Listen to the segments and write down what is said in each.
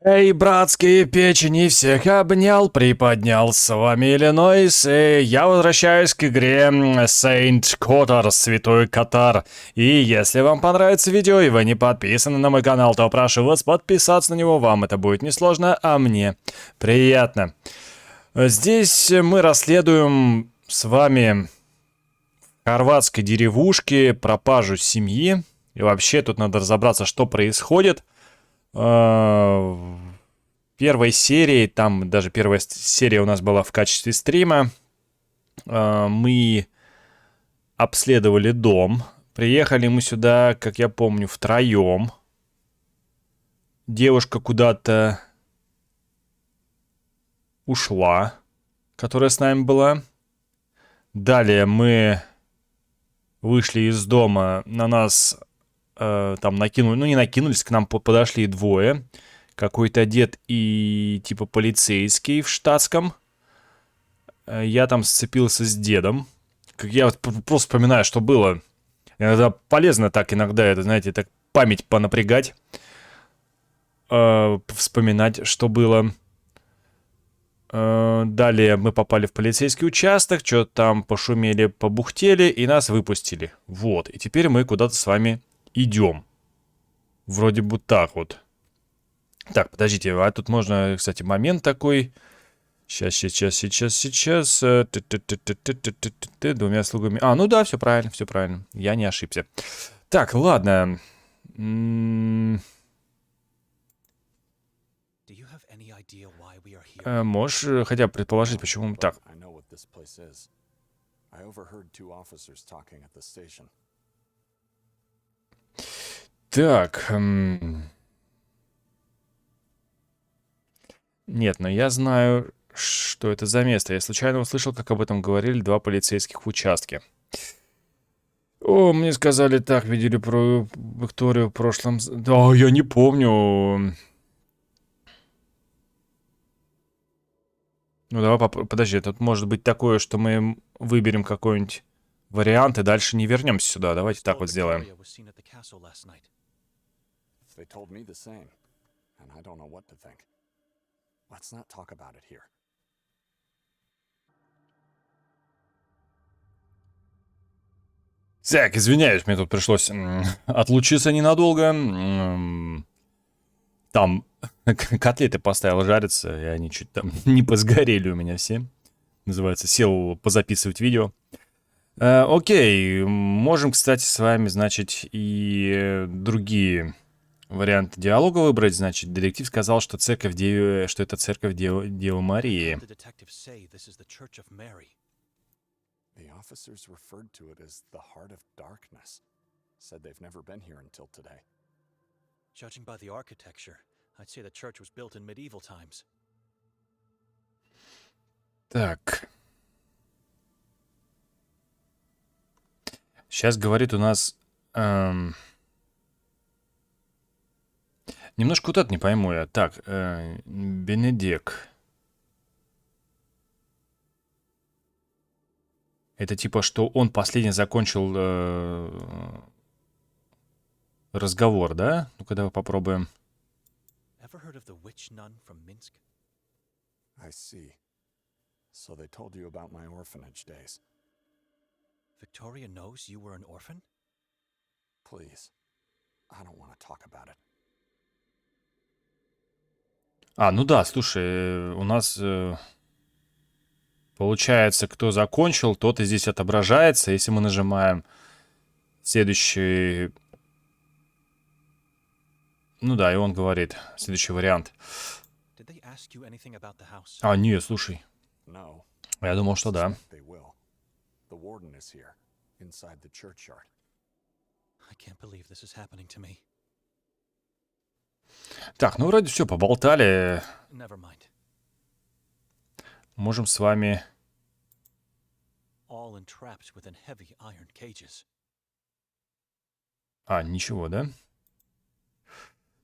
Эй, братские печени, всех обнял, приподнял, с вами Иллинойс, и я возвращаюсь к игре Saint Kotar, Святой Котар. И если вам понравится видео и вы не подписаны на мой канал, то прошу вас подписаться на него, вам это будет несложно, а мне приятно. Здесь мы расследуем с вами в хорватской деревушке пропажу семьи. И вообще тут надо разобраться, что происходит. В первой серии, там даже первая серия у нас была в качестве стрима, мы обследовали дом. Приехали мы сюда, как я помню, втроем. Девушка куда-то ушла, которая с нами была. Далее мы вышли из дома, на нас там накинули, ну не накинулись, к нам подошли двое. Какой-то дед и типа полицейский в штатском. Я там сцепился с дедом. Я вот просто вспоминаю, что было. Иногда полезно так, иногда это, знаете, так память понапрягать. Вспоминать, что было. Далее мы попали в полицейский участок, что-то там пошумели, побухтели и нас выпустили. Вот, и теперь мы куда-то с вами идем. Вроде бы так вот. Так, подождите, а тут можно, кстати, момент такой. Сейчас. Двумя слугами. А, ну да, все правильно. Я не ошибся. Так, ладно. Можешь хотя бы предположить, почему мы так? Так. Нет, но я знаю, что это за место. Я случайно услышал, как об этом говорили два полицейских в участке. О, мне сказали так, видели про Викторию в прошлом... Да, я не помню. Ну, давай подожди, тут может быть такое, что мы выберем какой-нибудь вариант и дальше не вернемся сюда. Давайте так вот сделаем. Так, извиняюсь, мне тут пришлось отлучиться ненадолго. Там котлеты поставил жариться, и они чуть там не посгорели у меня все. Называется, сел позаписывать видео. Окей, можем, кстати, с вами, значит, и другие варианты диалога выбрать. Значит, детектив сказал, что церковь что это церковь Девы Марии. The officers referred to it as the heart of darkness. Said they've never been here until today. Judging by the architecture, I'd say the church was built in medieval times. Так. Сейчас говорит у нас... Немножко вот это не пойму я. Так, Бенедик. Это типа, что он последний закончил разговор, да? Ну-ка, давай попробуем. I see. So they told you about my orphanage days. Victoria knows you were an orphan? Please. I don't want to talk about it. А, ну да, слушай, у нас... Получается, кто закончил, тот и здесь отображается. Если мы нажимаем следующий... Ну да, и он говорит. Следующий вариант. А, нет, слушай. Я думал, что да. Так, ну вроде все, поболтали. Можем с вами... А, ничего, да?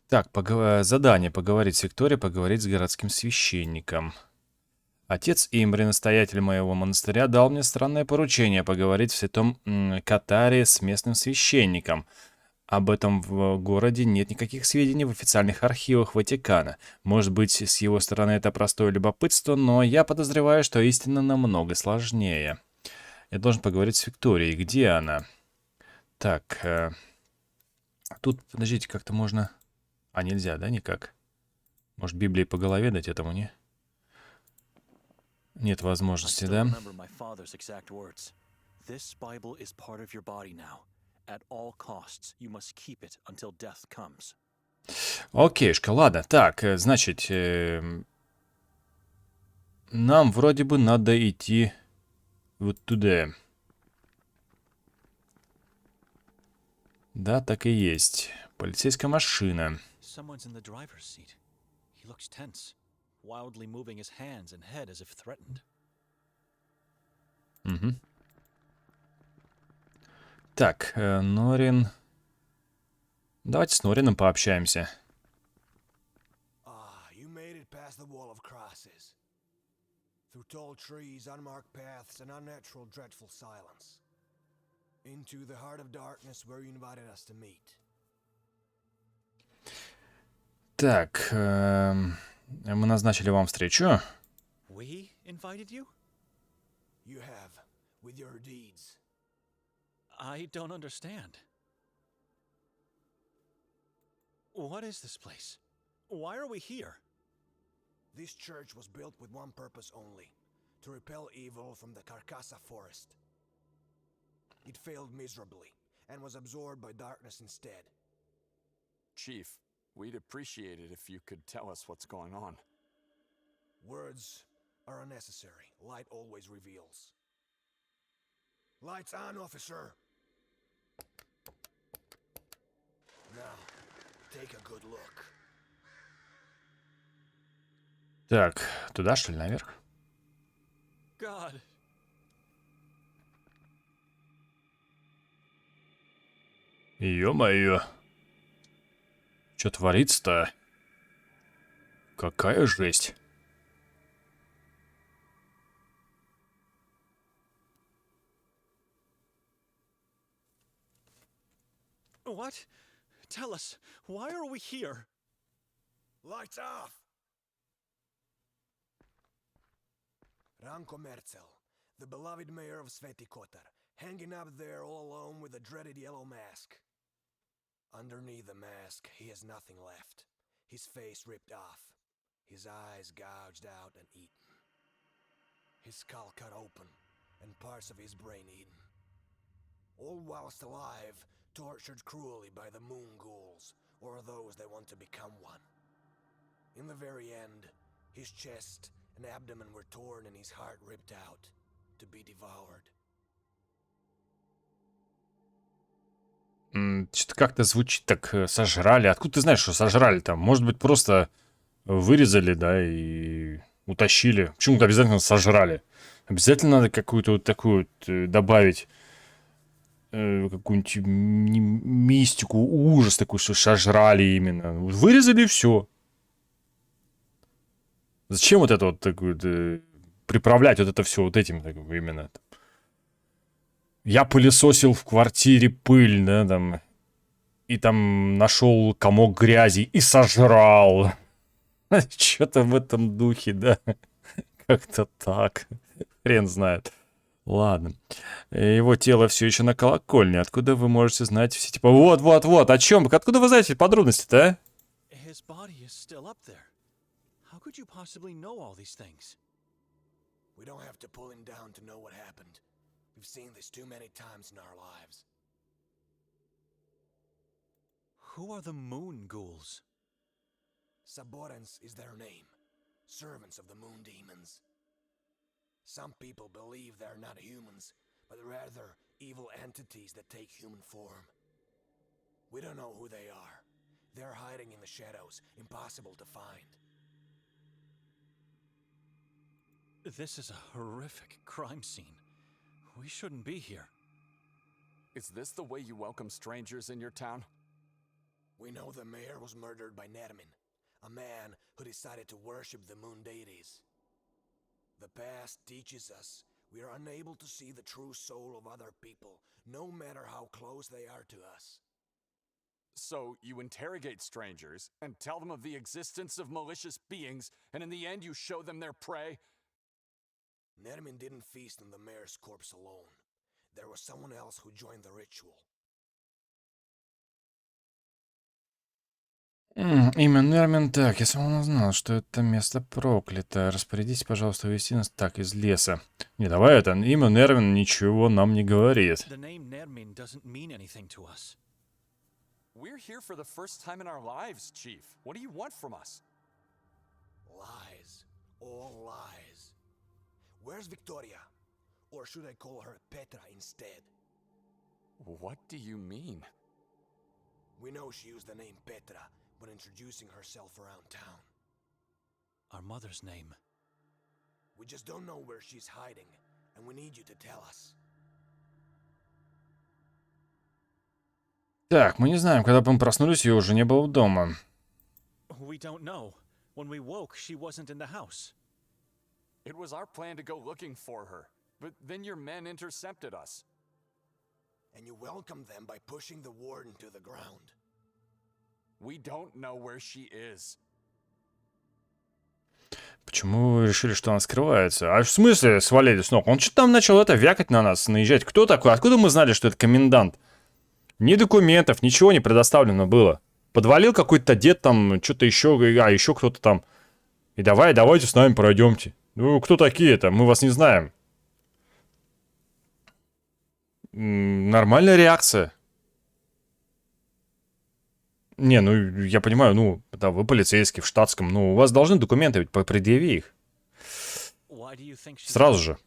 Так, задание. Поговорить с Викторией, поговорить с городским священником. Отец Имбри, настоятель моего монастыря, дал мне странное поручение поговорить в святом Котаре с местным священником. Об этом в городе нет никаких сведений в официальных архивах Ватикана. Может быть, с его стороны это простое любопытство, но я подозреваю, что истина намного сложнее. Я должен поговорить с Викторией. Где она? Так, тут, подождите, как-то можно... А, нельзя, да, никак? Может, Библией по голове дать этому, не? Нет I возможности, still да? remember my father's exact words. This Bible is part of your body now. At all costs, you must keep it until death comes. Окейшка, ладно. Так, значит, нам вроде бы надо идти вот туда. Да, так и есть. Полицейская машина. Someone's in the driver's seat. He looks tense, wildly moving his hands and head as if threatened. Угу. Так, Норин. Давайте с Норином пообщаемся. Ah, you made it past the wall of crosses. Through tall trees, unmarked paths, and unnatural, dreadful silence. Into the heart of darkness where you invited us to meet. Так, мы назначили вам встречу. We invited you? You have, with your deeds. I don't understand. What is this place? Why are we here? This church was built with one purpose only, to repel evil from the Carcassa forest. It failed miserably, and was absorbed by darkness instead. Chief, we'd appreciate it if you could tell us what's going on. Words are unnecessary. Light always reveals. Lights on, officer! Now, take a good look. Так, туда что ли, наверх? God. Ё-моё. Чё творится-то? Какая жесть. What? Tell us, why are we here? Lights off! Ranko Merzel, the beloved mayor of Sveti Kotar, hanging up there all alone with a dreaded yellow mask. Underneath the mask, he has nothing left. His face ripped off, his eyes gouged out and eaten. His skull cut open, and parts of his brain eaten. All whilst alive, tortured cruelly by the moon ghouls, or those that want to become one. In the very end, his chest and abdomen were torn and his heart ripped out, to be devoured. Что-то как-то звучит так, сожрали. Откуда ты знаешь, что сожрали там? Может быть, просто вырезали, да, и утащили. Почему-то обязательно сожрали. Обязательно надо какую-то вот такую вот добавить, какую-нибудь мистику, ужас такой, что сожрали именно. Вырезали и все. Зачем вот это вот такое приправлять вот это все вот этим так, именно? Я пылесосил в квартире пыль, да, там, и там нашел комок грязи и сожрал. Что-то в этом духе, да. Как-то так. Хрен знает. Ладно. Его тело все еще на колокольне. Откуда вы можете знать все? Типа, вот. О чем? Откуда вы знаете подробности-то, а? His body is still up there. How could you possibly know all these things? We don't have to pull him down to know what happened. We've seen this too many times in our lives. Who are the moon ghouls? Saborans is their name. Servants of the moon demons. Some people believe they're not humans, but rather evil entities that take human form. We don't know who they are. They're hiding in the shadows, impossible to find. This is a horrific crime scene. We shouldn't be here. Is this the way you welcome strangers in your town? We know the mayor was murdered by Nermin, a man who decided to worship the moon deities. The past teaches us we are unable to see the true soul of other people, no matter how close they are to us. So you interrogate strangers and tell them of the existence of malicious beings, and in the end you show them their prey? Nermin didn't feast on the mayor's corpse alone. There was someone else who joined the ritual. Имя Нермин. Так, я сам узнал, что это место проклято. Распорядитесь, пожалуйста, увести нас так из леса. Не, давай это. Имя Нермин ничего нам не говорит. The name Nermin doesn't mean anything to us. We're here for the first time in our lives, Chief. What do you want from us? Lies. All lies. Where's Victoria? Or should I call her Petra instead? What do you mean? We know she used the name Petra when introducing herself around town. Our mother's name. We just don't know where she's hiding, and we need you to tell us. Так, мы не знаем, когда мы проснулись, ее уже не было дома. We don't know. When we woke, she wasn't in the house. It was our plan to go looking for her, but then your men intercepted us. And you welcomed them by pushing the warden to the ground. We don't know where she is. Почему вы решили, что она скрывается? А в смысле свалили с ног? Он что-то там начал вякать на нас, наезжать. Кто такой? Откуда мы знали, что это комендант? Ни документов, ничего не предоставлено было. Подвалил какой-то дед там, что-то еще, а еще кто-то там. И давайте с нами пройдемте. Ну, кто такие-то? Мы вас не знаем. Нормальная реакция. Не, ну, я понимаю, ну, да, вы полицейский в штатском, ну, у вас должны документы, ведь предъяви их. Сразу же.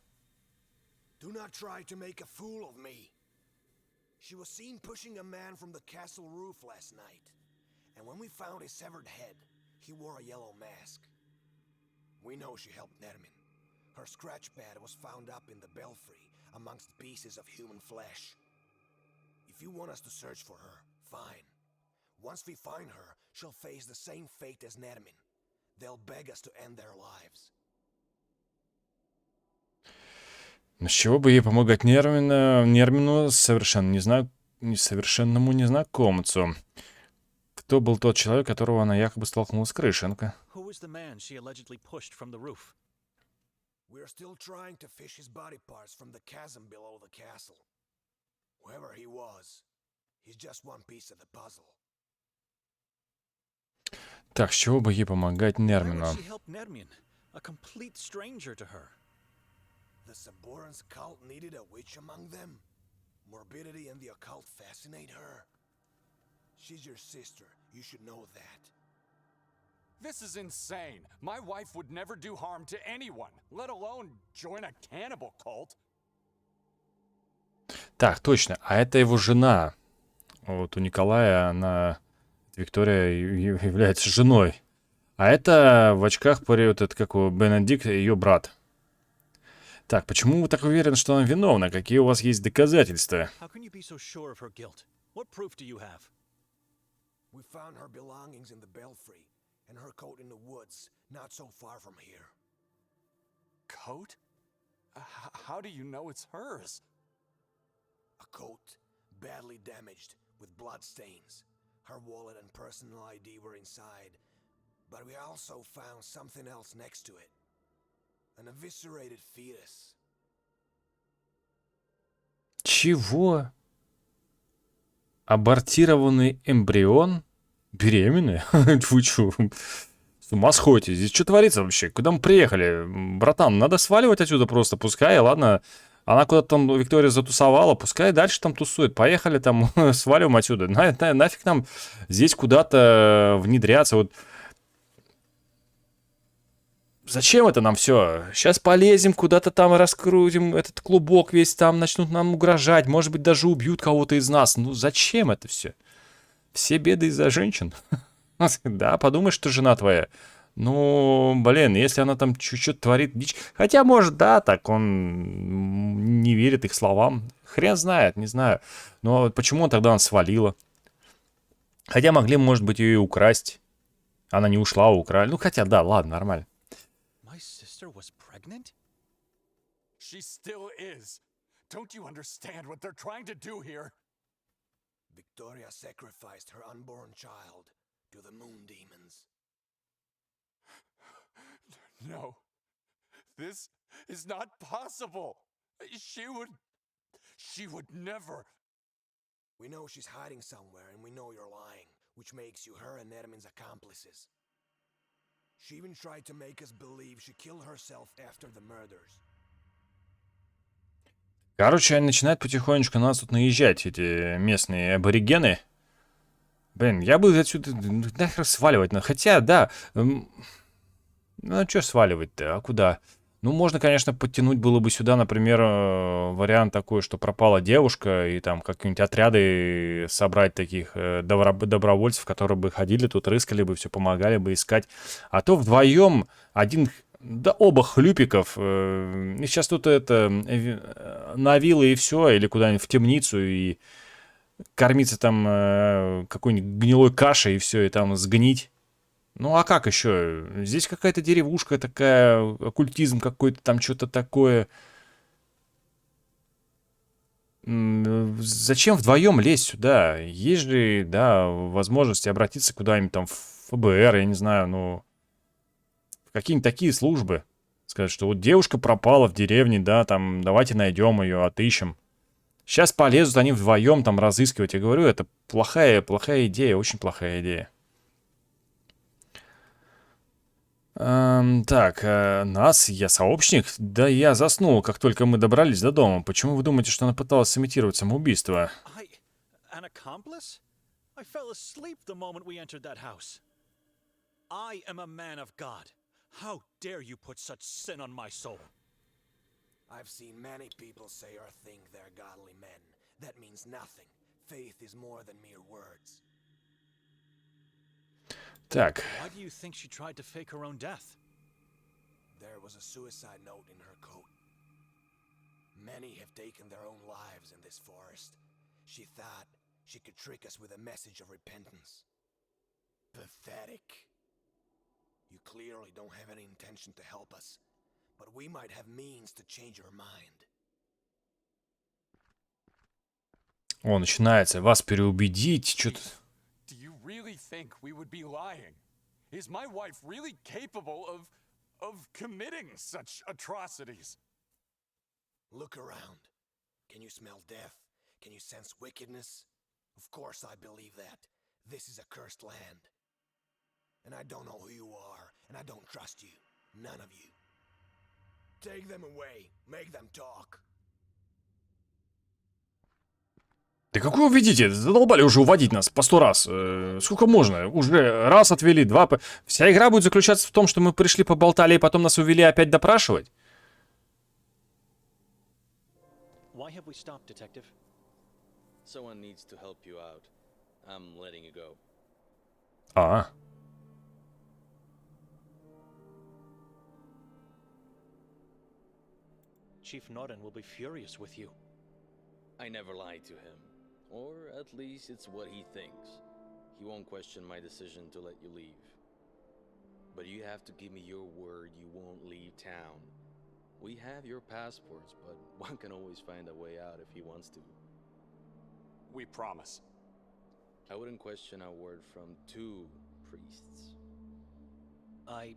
She was seen pushing a man from the castle roof last night, and when we found his severed head, he wore a yellow mask. We know she helped Nermin. Her scratch pad was found up in the belfry amongst pieces of human flesh. If you want us to search for her, fine. Once we find her, she'll face the same fate as Nermin. They'll beg us to end their lives. Но с чего бы ей помогать Нермину совершенному незнакомцу? Кто был тот человек, которого она якобы столкнула с крыши? Ну-ка. We're still trying to fish his body parts from the chasm below the castle. Whoever he was, he's just one piece of the puzzle. Так, с чего бы ей помогать Нермину? The Saborans cult needed a witch among them. Morbidity and the occult fascinate her. She's your sister. You should know that. This is insane. My wife would never do harm to anyone, let alone join a cannibal cult. Так, точно. А это его жена. Вот у Николая она, Виктория, является женой. А это в очках вот этот, как у Бенедикт, ее брат. Так, почему вы так уверены, что она виновна? Какие у вас есть доказательства? We found her belongings in the belfry and her coat in the woods, not so far from here. Coat? How do you know it's hers? A coat, badly damaged, with blood stains. Her wallet and personal ID were inside, but we also found something else next to it. An eviscerated fetus. Чего? Абортированный эмбрион? Беременная? Вы что? С ума сходите? Здесь что творится вообще? Куда мы приехали? Братан, надо сваливать отсюда просто. Пускай, ладно. Она куда-то там, Виктория, затусовала. Пускай дальше там тусует. Поехали там, сваливаем отсюда. Нафиг нам здесь куда-то внедряться. Вот. Зачем это нам все? Сейчас полезем куда-то там, раскрутим этот клубок весь, там начнут нам угрожать. Может быть, даже убьют кого-то из нас. Ну, зачем это все? Все беды из-за женщин. Да, подумай, что жена твоя. Ну, блин, если она там чуть-чуть творит дичь. Хотя, может, да, так он не верит их словам. Хрен знает, не знаю. Но почему тогда она свалила? Хотя могли, может быть, ее и украсть. Она не ушла, украли. Ну, хотя, да, ладно, нормально. Was pregnant? She still is. Don't you understand what they're trying to do here? Victoria sacrificed her unborn child to the moon demons. No. This is not possible. She would never. We know she's hiding somewhere, and we know you're lying, which makes you her and Nermin's accomplices. She even tried to make us believe she killed herself after the murders. Короче, они начинают потихонечку на нас тут наезжать, эти местные аборигены. Блин, я бы отсюда нахер сваливать. Хотя, да. Ну, а что сваливать-то? А куда? Ну, можно, конечно, подтянуть было бы сюда, например, вариант такой, что пропала девушка, и там какие-нибудь отряды собрать таких добровольцев, которые бы ходили тут, рыскали бы, все помогали бы искать. А то вдвоем один, да оба хлюпиков, и сейчас тут это на виллы и все, или куда-нибудь в темницу, и кормиться там какой-нибудь гнилой кашей, и все, и там сгнить. Ну, а как еще? Здесь какая-то деревушка такая, оккультизм какой-то, там что-то такое. Зачем вдвоем лезть сюда? Есть же, да, возможность обратиться куда-нибудь там в ФБР, я не знаю, ну... В какие-нибудь такие службы. Сказать, что вот девушка пропала в деревне, да, там, давайте найдем ее, отыщем. Сейчас полезут они вдвоем там разыскивать. Я говорю, это плохая идея, очень плохая идея. Так, нас, я сообщник? Да я заснул, как только мы добрались до дома. Почему вы думаете, что она пыталась сымитировать самоубийство? An accomplice? I fell asleep the moment we entered that house. I am a man of God. How dare you put such sin on my soul? I've seen many people say or think they're godly men. That means nothing. Faith is more than mere words. Так. Why do you think she tried to fake her own death? There was a suicide note in her coat. Many have taken their own lives in this forest. She thought she could trick us with a message of repentance. Pathetic. You clearly don't have any intention to help us, but we might have means to change your mind. О, начинается. Вас переубедить, что-то... Do you really think we would be lying? Is my wife really capable of committing such atrocities? Look around. Can you smell death? Can you sense wickedness? Of course I believe that. This is a cursed land. And I don't know who you are, and I don't trust you. None of you. Take them away. Make them talk. Да какой уведите? Задолбали уже уводить нас по 100 раз. Сколько можно? Уже раз отвели, два... Вся игра будет заключаться в том, что мы пришли, поболтали, и потом нас увели опять допрашивать? Why have we stopped, detective? Someone needs to help you out. I'm letting you go. А. Chief Norton will be furious with you. I never lied to him. Or at least it's what he thinks. He won't question my decision to let you leave. But you have to give me your word you won't leave town. We have your passports, but one can always find a way out if he wants to. We promise. I wouldn't question a word from two priests. I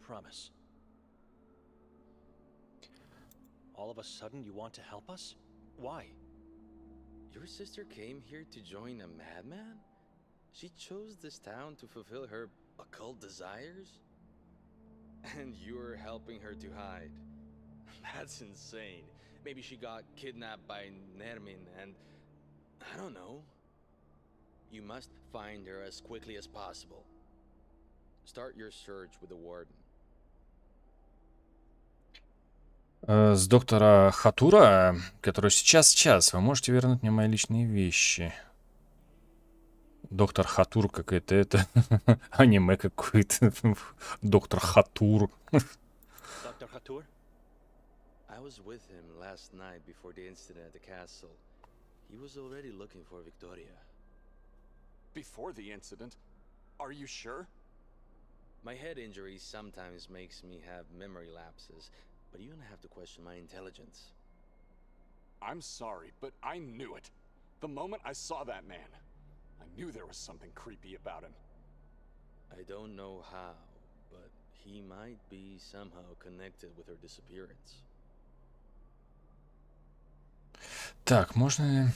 promise. All of a sudden you want to help us? Why? Your sister came here to join a madman? She chose this town to fulfill her occult desires? And you're helping her to hide. That's insane. Maybe she got kidnapped by Nermin and... I don't know. You must find her as quickly as possible. Start your search with the warden. С доктора Хатура, который сейчас, вы можете вернуть мне мои личные вещи. Доктор Хатур какое-то это аниме какое-то. Доктор Хатур. Dr. Hatur? I was with him last night before the incident at the castle. He was already looking for Victoria. Before the incident? Are you sure? My head injury sometimes makes me have memory lapses, but you don't have to question my intelligence. I'm sorry, but I knew it. The moment I saw that man, I knew there was something creepy about him. I don't know how, but he might be somehow connected with her disappearance. Так, можно ли...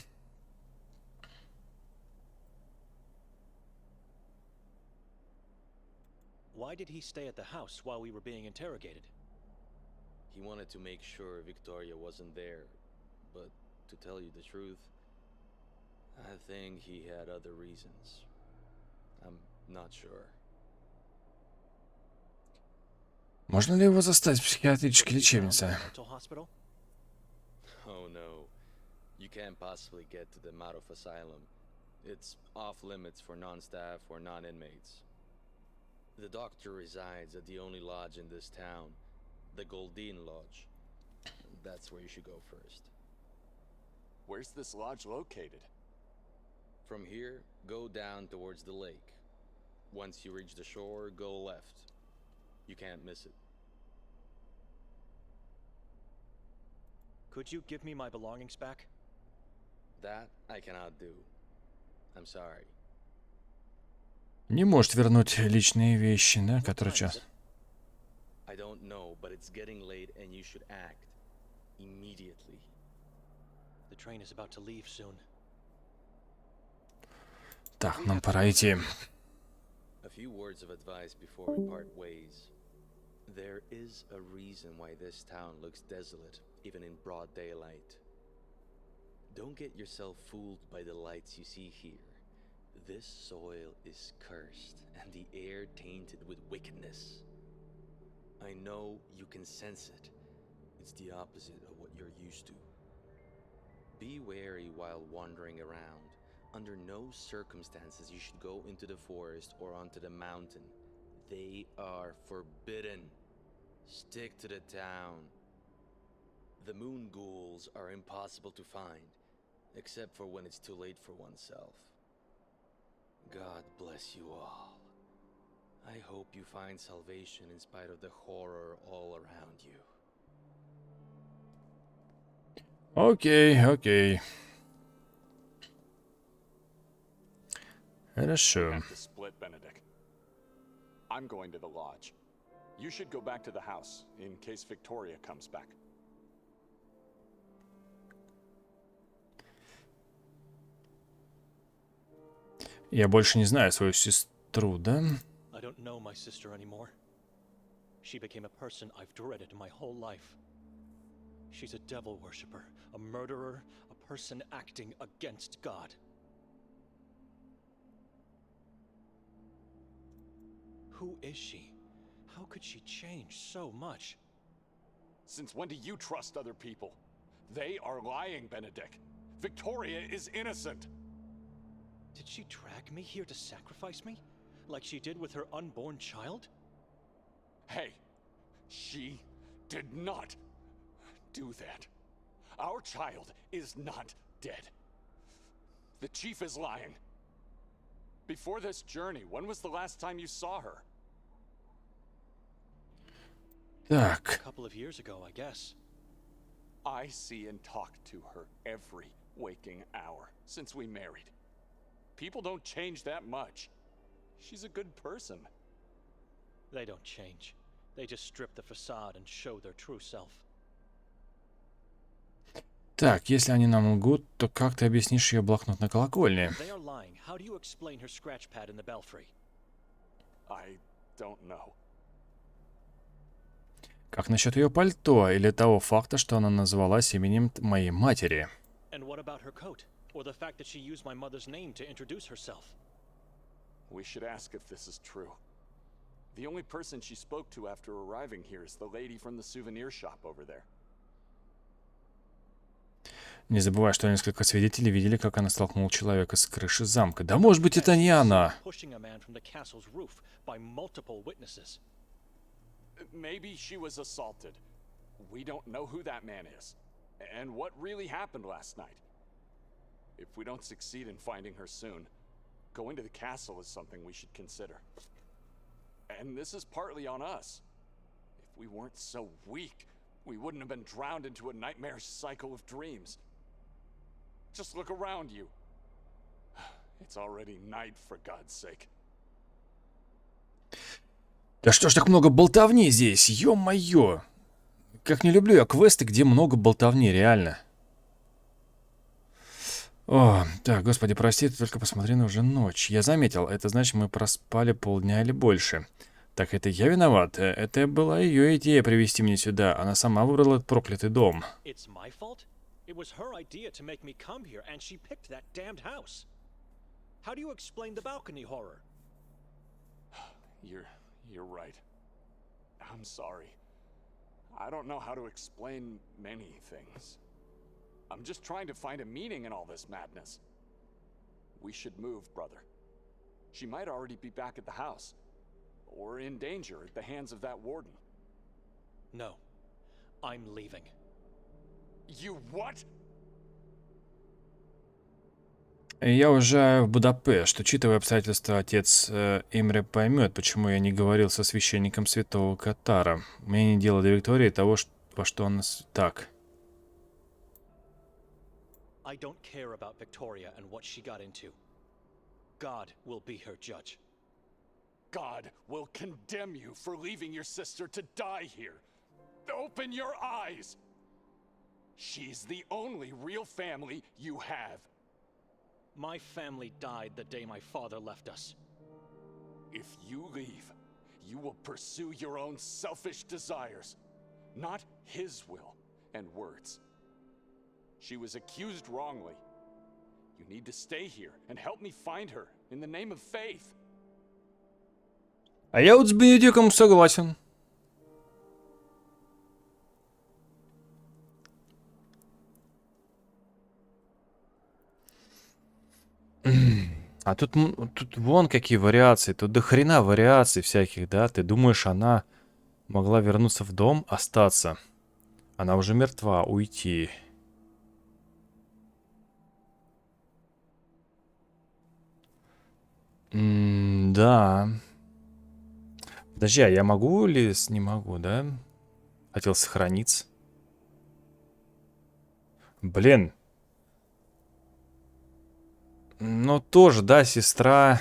Why did he stay at the house while we were being interrogated? He wanted to make sure Victoria wasn't there, but to tell you the truth, I think he had other reasons. I'm not sure. Можно ли его застать в психиатрической лечебнице? Mental hospital? Oh no, you can't possibly get to the Madoff Asylum. It's off limits for non-staff or non-inmates. The doctor resides at the only lodge in this town, the Goldine Lodge. That's where you should go first. Where's this lodge located? From here, go down towards the lake. Once you reach the shore, go left. You can't miss it. Could you give me my belongings back? That I cannot do. I'm sorry. Не может вернуть личные вещи, да, которые time is час. it? I don't know, but it's getting late and you should act immediately. The train is about to leave soon. Так, нам пора идти. A few words of advice before we part ways. There is a reason why this town looks desolate, even in broad daylight. Don't get yourself fooled by the lights you see here. This soil is cursed, and the air tainted with wickedness. I know you can sense it. It's the opposite of what you're used to. Be wary while wandering around. Under no circumstances you should go into the forest or onto the mountain. They are forbidden. Stick to the town. The moon ghouls are impossible to find, except for when it's too late for oneself. God bless you all. I hope you find salvation in spite of the horror all around you. Окей, окей. Хорошо. Have to split, Benedict. I'm going to the lodge. You should go back to the house in case Victoria comes back. Я больше не знаю свою сестру, да? I don't know my sister anymore. She became a person I've dreaded my whole life. She's a devil worshipper, a murderer, a person acting against God. Who is she? How could she change so much? Since when do you trust other people? They are lying, Benedict. Victoria is innocent. Did she drag me here to sacrifice me? Like she did with her unborn child? Hey, she did not do that. Our child is not dead. The chief is lying. Before this journey, when was the last time you saw her? A Так, couple of years ago, I guess. I see and talk to her every waking hour since we married. People don't change that much. She's a good person. They don't change. They just strip the facade and show their true self. так, если они нам лгут, то как ты объяснишь ее блокнот на колокольне? They are lying. How do you explain her scratch pad in the belfry? I don't know. Как насчет ее пальто или того факта, что она назвалась именем моей матери? And what about her coat? Or the fact that she used my mother's name to introduce herself? We should ask if this is true. The only person she spoke to after arriving here is the lady from the souvenir shop over there. Не забывай, что несколько свидетелей видели, как она столкнула человека с крыши замка. Да может быть, это не она. Pushing a man from the castle's roof by multiple witnesses. Maybe she was assaulted. We don't know who that man is. And what really happened last night. If we don't succeed in finding her soon, going to the castle is something we should consider. And this is partly on us. If we weren't so weak, we wouldn't have been drowned into a nightmare cycle of dreams. Just look around you. It's already night, for God's sake. Да что ж так много болтовни здесь, ё-моё. Как не люблю я квесты, где много болтовни, реально. О, так, господи, прости, ты только посмотри, на уже ночь. Я заметил, это значит, мы проспали полдня или больше. Так это я виноват. Это была ее идея привести меня сюда. Она сама выбрала этот проклятый дом. It's my fault? It was her idea to make me come here, and she picked that damned house. How do you explain the balcony horror? You're right. I'm sorry. I don't know how to explain many things. I'm just trying to find a meaning in all this madness. We should move, brother. She might already be back at the house. Or in danger at the hands of that warden. No. I'm leaving. You what? Я уезжаю в Будапешт. Учитывая обстоятельства, отец Имре поймет, почему я не говорил со священником святого Котара. Мне не дело до Виктории того, во что он так. I don't care about Victoria and what she got into. God will be her judge. God will condemn you for leaving your sister to die here. Open your eyes! She's the only real family you have. My family died the day my father left us. If you leave, you will pursue your own selfish desires, not his will and words. She was accused wrongly. You need to stay here and help me find her in the name of faith. А я вот с Бенедиком согласен. А тут вон какие вариации. Тут до хрена вариаций всяких, да? Ты думаешь, она могла вернуться в дом, остаться? Она уже мертва, уйти. Да. Подожди, а я могу или не могу, да? Хотел сохраниться. Блин. Ну, тоже, да, сестра.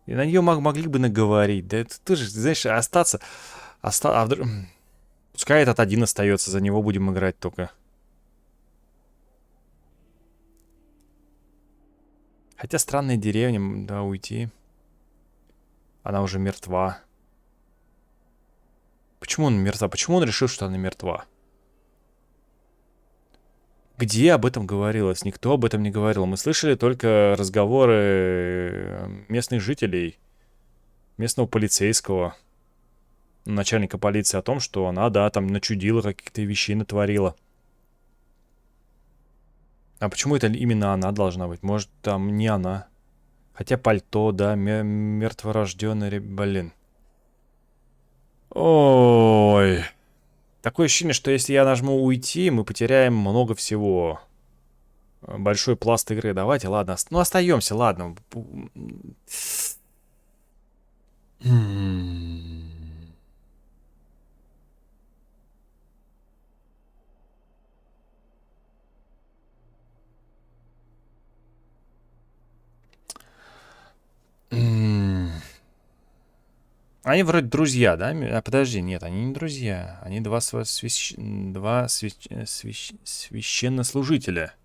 И на нее могли бы наговорить. Да это ты же, знаешь, остаться... Пускай этот один остается, за него будем играть только. Хотя странная деревня, да, уйти. Она уже мертва. Почему он мертва? Почему он решил, что она мертва? Где об этом говорилось? Никто об этом не говорил. Мы слышали только разговоры местных жителей, местного полицейского, начальника полиции о том, что она, да, там начудила, каких-то вещей натворила. А почему это именно она должна быть? Может, там не она. Хотя пальто, да, мертворожденный, блин. Ой. Такое ощущение, что если я нажму уйти, мы потеряем много всего. Большой пласт игры. Давайте, ладно. Ну, остаемся, ладно. Они вроде друзья, да? А подожди, нет, они не друзья. Они два священнослужителя.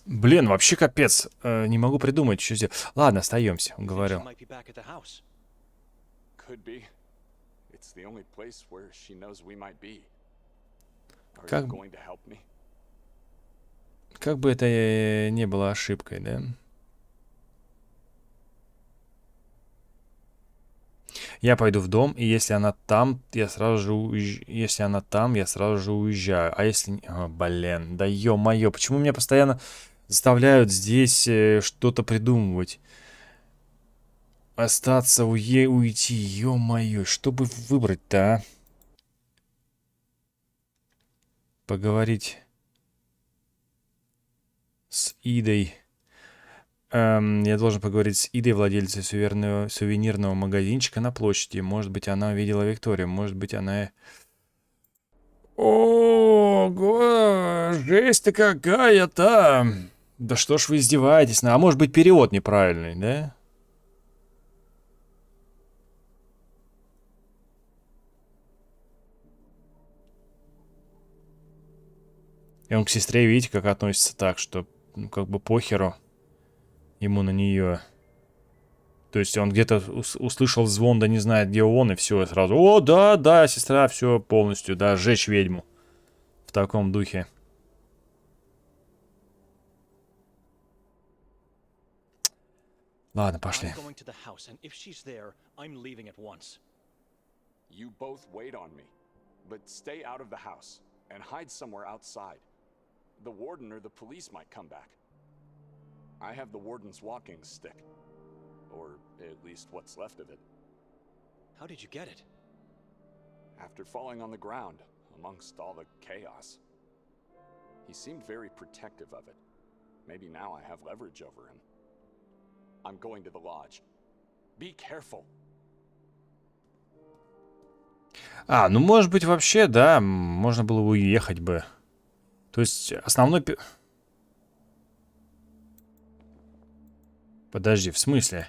Блин, вообще капец. Не могу придумать, что сделать. Ладно, остаемся, говорю. Could be. It's the only place where she knows we might be. Are Как... you going to help me? Как бы это не было ошибкой, да? Я пойду в дом, и если она там, я сразу же если она там, я сразу же уезжаю. А если... О, блин, да ё-моё, почему меня постоянно заставляют здесь что-то придумывать? Остаться, уйти, ё-моё, что бы выбрать-то, а? Поговорить с Идой. Я должен поговорить с Идой, владельцей сувенирного магазинчика на площади. Может быть, она увидела Викторию. Может быть, она... Ого, жесть-то какая-то! Да что ж вы издеваетесь? А может быть, перевод неправильный, да? И он к сестре, видите, как относится так, что, ну, как бы похеру ему на нее. То есть он где-то услышал звон, да не знает, где он, и все, сразу. О, да, да, сестра, все полностью, да, сжечь ведьму. В таком духе. Ладно, пошли. You both wait on me, but stay out of the house and hide somewhere outside. The warden or the police might come back. I have the warden's walking stick, or at least what's left of it. How did you get it? After falling on the ground amongst all the chaos. He seemed very protective of it. Maybe now I have leverage over him. I'm going to the lodge. Be careful. А, ну может быть вообще, да, можно было уехать бы. То есть основной... Подожди, в смысле?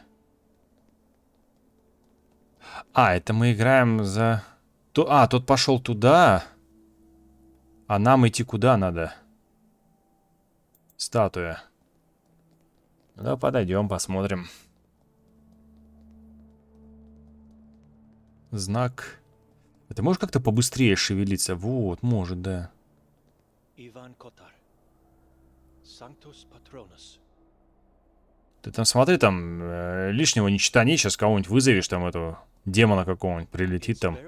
А, это мы играем за... А, тот пошел туда. А нам идти куда надо? Статуя. Ну, да, подойдем, посмотрим. Знак. Ты можешь как-то побыстрее шевелиться? Вот, может, да. Иван Kotar. Sanctus Patronus. Ты там смотри, там лишнего не читани, сейчас кого-нибудь вызовешь, там этого демона какого-нибудь прилетит там.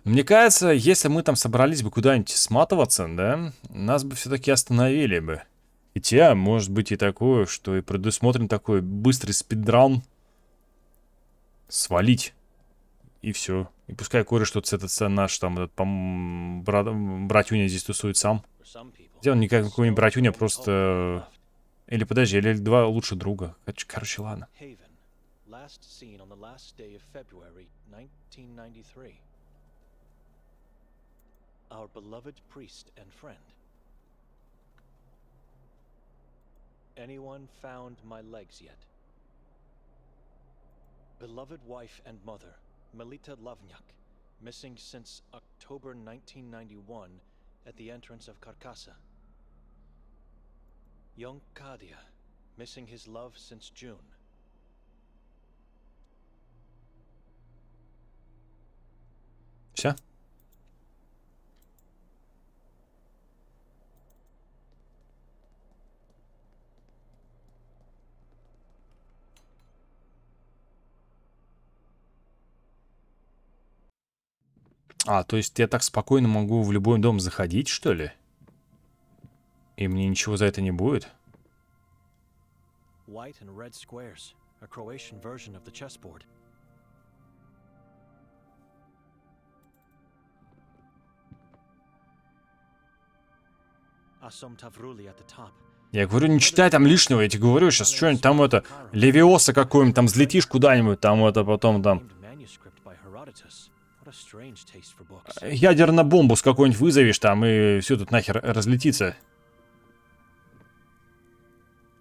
Мне кажется, если мы там собрались бы куда-нибудь сматываться, да, нас бы все-таки остановили бы. Хотя, может быть и такое, что и предусмотрен такой быстрый спидран. Свалить. И все. И пускай кое-что этот наш там этот братюня здесь тусует сам. Где он не как какой-нибудь братюня, просто... Или подожди, или два лучше друга. Короче, ладно. Our beloved priest and friend. Anyone found my legs yet? Beloved wife and mother, Melita Lavnyak, missing since October 1991 at the entrance of Carcassa. Young Kadia, missing his love since June. Все? А, то есть я так спокойно могу в любой дом заходить, что ли? И мне ничего за это не будет? White and red squares, a Croatian version of the chessboard. Asum Tavruli at the top. Я говорю, не читай там лишнего, я тебе говорю, сейчас что-нибудь там это, левиоса какой-нибудь, там взлетишь куда-нибудь, там это потом там... Ядерную бомбу с какой-нибудь вызовешь там, и все тут нахер разлетится.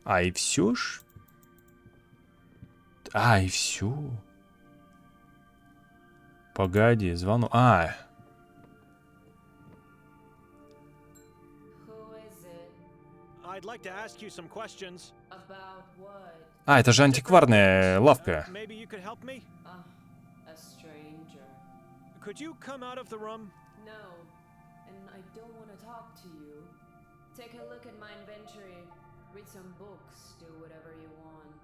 А, и все ж? А, и все. Погоди, звонок. А. А, это же антикварная лавка. Could you come out of the room? No, and I don't want to talk to you. Take a look at my inventory, read some books, do whatever you want.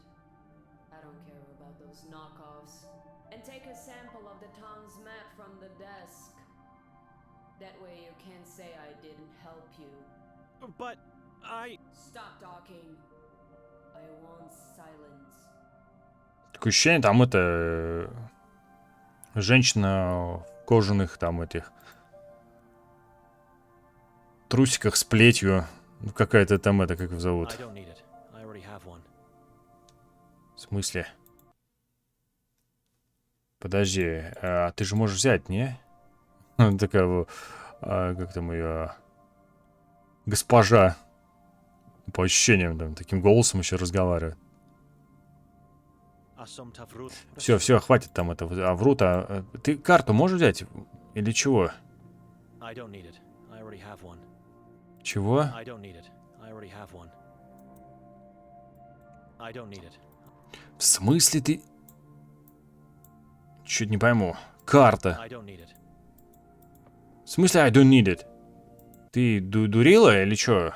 I don't care about those knockoffs. And take a sample of the town's map from the desk. That way you can't say I didn't help you. But I... Stop talking. I want silence. Такое ощущение, там это... Женщина в кожаных там этих трусиках с плетью. Ну, какая-то там это, как его зовут? I don't need it. I already have one. В смысле? Подожди, а ты же можешь взять, не? Такая вот, как там ее... Госпожа. По ощущениям, там, таким голосом еще разговаривает. Все, все, хватит там этого. А врут, ты карту можешь взять? Или чего? I don't need it. I already have one. Чего? I don't need it. I already have one. I don't need it. В смысле ты... Чуть не пойму. Карта. I don't need it. В смысле I don't need it? Ты дурила или чё?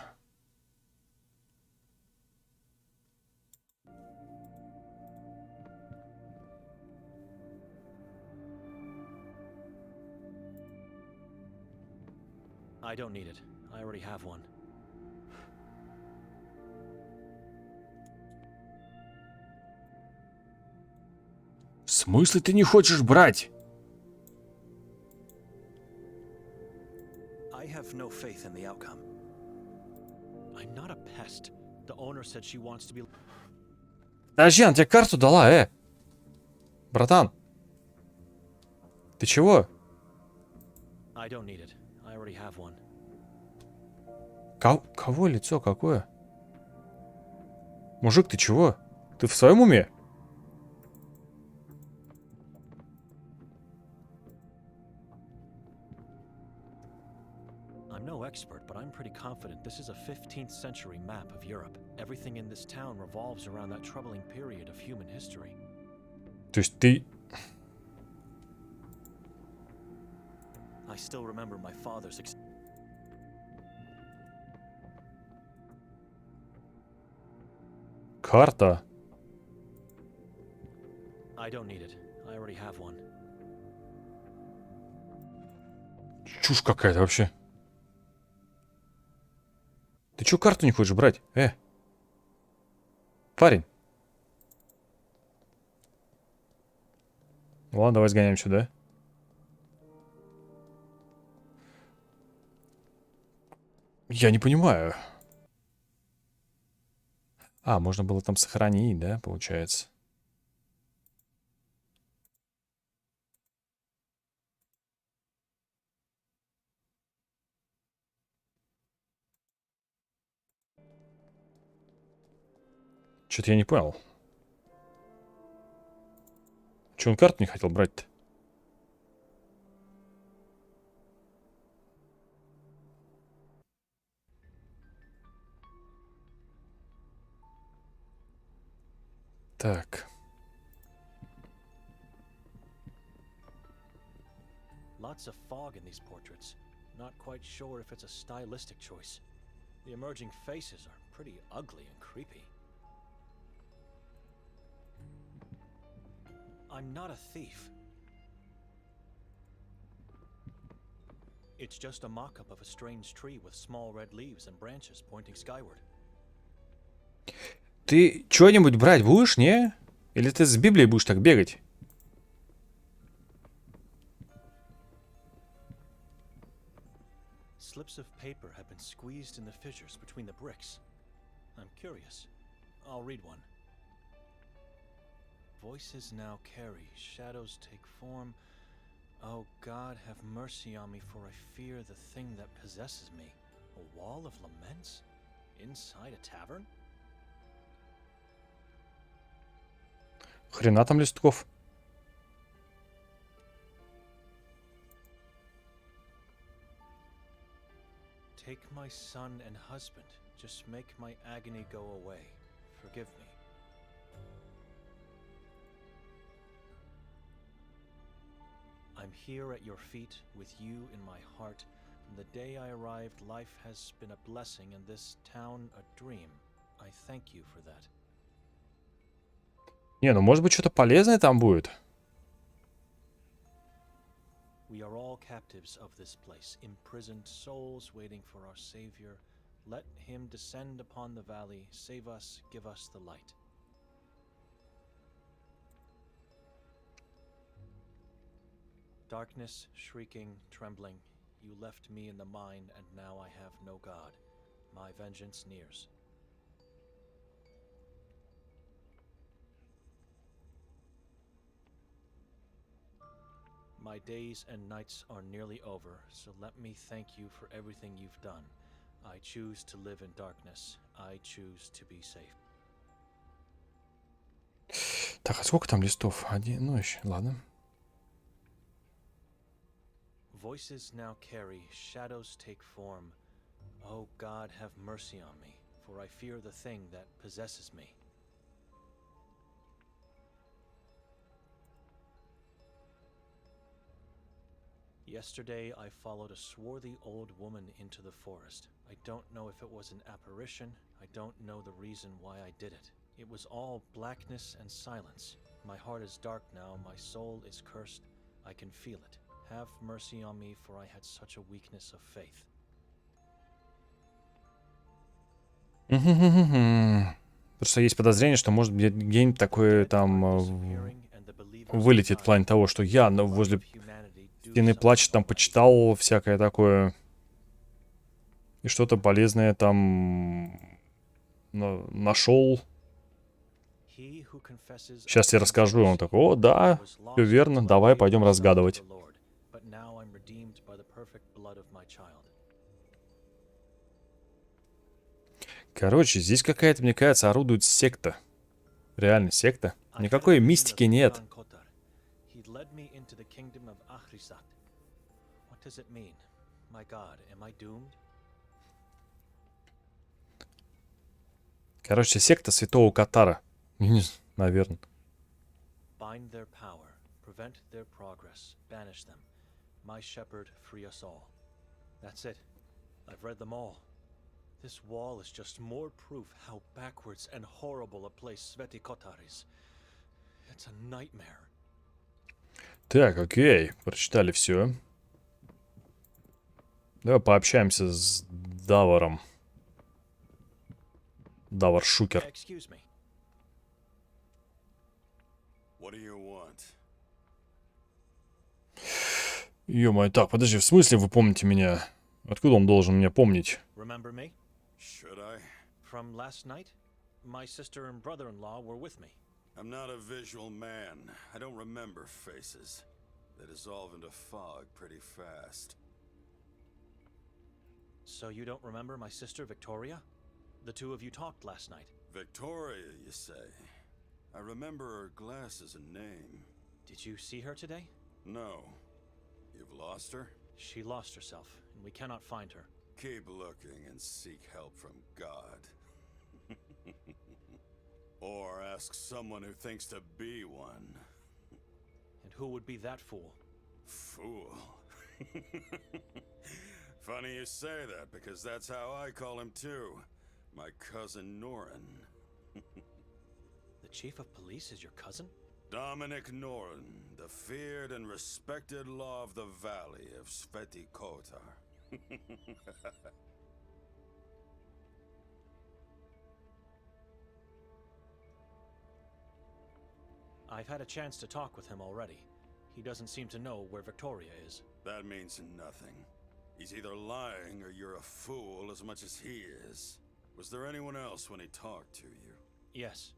I don't need it. I already have one. В смысле ты не хочешь брать? I have no faith in the outcome. I'm not a pest. The owner said she wants to be... Подожди, она тебе карту дала, братан. Ты чего? I don't need it. I already have one. Кого лицо какое? Мужик, ты чего? Ты в своем уме? I'm no expert, but I'm pretty confident this is a 15th century map of Europe. Everything in this town revolves around that troubling period of human history. То есть ты... I still remember my father's... Карта? I don't need it. I already have one. Чушь какая-то вообще. Ты чё карту не хочешь брать? Парень. Ладно, давай сгоняем сюда. Я не понимаю. Можно было там сохранить, да, получается? Что-то я не понял. Чё он карту не хотел брать-то? Так. Lots of fog in these portraits. Not quite sure if it's a stylistic choice. The emerging faces are pretty ugly and creepy. I'm not a thief. It's just a mock-up of a strange tree with small red leaves and branches pointing skyward. Ты что-нибудь брать будешь, не? Или ты с Библией будешь так бегать? Slips of paper have been squeezed in the fissures between the bricks. I'm curious. I'll read one. Voices now carry, shadows take form. Oh God, have mercy on me, for I fear the thing that possesses me. A wall of laments? Inside a tavern? Хрена там листков. Take my son and husband, just make my agony go away. Forgive me. I'm here at your feet, with you in my heart. From the day I arrived, life has been a blessing, and this town a dream. I thank you for that. Не, ну может быть что-то полезное там будет. We are all captives of this place, imprisoned souls waiting for our Savior. Let him descend upon the valley, save us, give us the light. Darkness, shrieking, trembling, You left me in the mine, and now I have no God. My vengeance nears. My days and nights are nearly over, so let me thank you for everything you've done. I choose to live in darkness. I choose to be safe. Так, а сколько там листов? Один, ну еще, ладно. Voices now carry, shadows take form. Oh God, have mercy on me, for I fear the thing that possesses me. Yesterday, I followed a swarthy old woman into the forest. I don't know if it was an apparition. I don't know the reason why I did it. It was all blackness and silence. My heart is dark now. My soul is cursed. I can feel it. Have mercy on me, for I had such a weakness of faith. Просто есть подозрение, что может быть где-нибудь такое там вылетит в плане того, что я возле стены плача там почитал всякое такое. И что-то полезное там нашел. Сейчас я расскажу. Он такой: о, да, все верно, давай пойдем разгадывать. Короче, здесь какая-то, мне кажется, орудует секта. Реально секта. Никакой мистики нет. Короче, секта святого Котара. Наверное. Bind their power, prevent their progress, banish them. My shepherd, free us all. That's it. I've read them all. This wall is just more proof how backwards and horrible a place Sveti Kotar is. It's a nightmare. Так, окей, прочитали все. Давай пообщаемся с Даваром. Давар Шукер. Excuse me. What do you want? Ё-моё, так, подожди, в смысле вы помните меня? Откуда он должен меня помнить? Remember me? Should I? From last night? My sister and brother-in-law were with me. I'm not a visual man. I don't remember faces. They dissolve into fog pretty fast. So you don't remember my sister Victoria? The two of you talked last night. Victoria, you say? I remember her glasses and name. Did you see her today? No. You've lost her? She lost herself, and we cannot find her. Keep looking and seek help from God. Or ask someone who thinks to be one. And who would be that fool? Fool. Funny you say that, because that's how I call him too. My cousin Norin. The chief of police is your cousin? Dominic Norin, the feared and respected law of the valley of Sveti Kotar. I've had a chance to talk with him already. He doesn't seem to know where Victoria is. That means nothing. He's either lying or you're a fool as much as he is. Was there anyone else when he talked to you? Yes.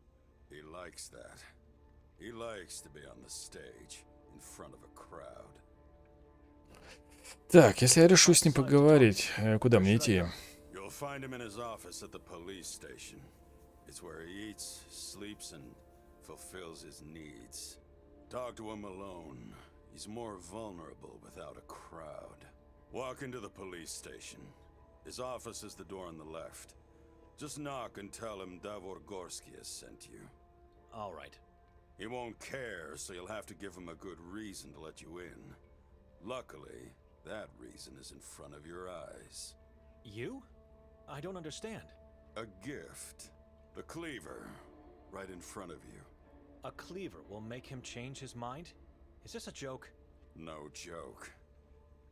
He likes that. He likes to be on the stage, in front of a crowd. Так, если я решу с ним поговорить, куда мне идти? You'll find him in his office at the police station. It's where he eats, sleeps, and fulfills his needs. Talk to him alone. He's more vulnerable without a crowd. Walk into the police station. His office is the door on the left. Just knock and tell him Davor Gorsky has sent you. All right. He won't care, so you'll have to give him a good reason to let you in. Luckily, that reason is in front of your eyes. You? I don't understand. A gift. The cleaver. Right in front of you. A cleaver will make him change his mind? Is this a joke? No joke.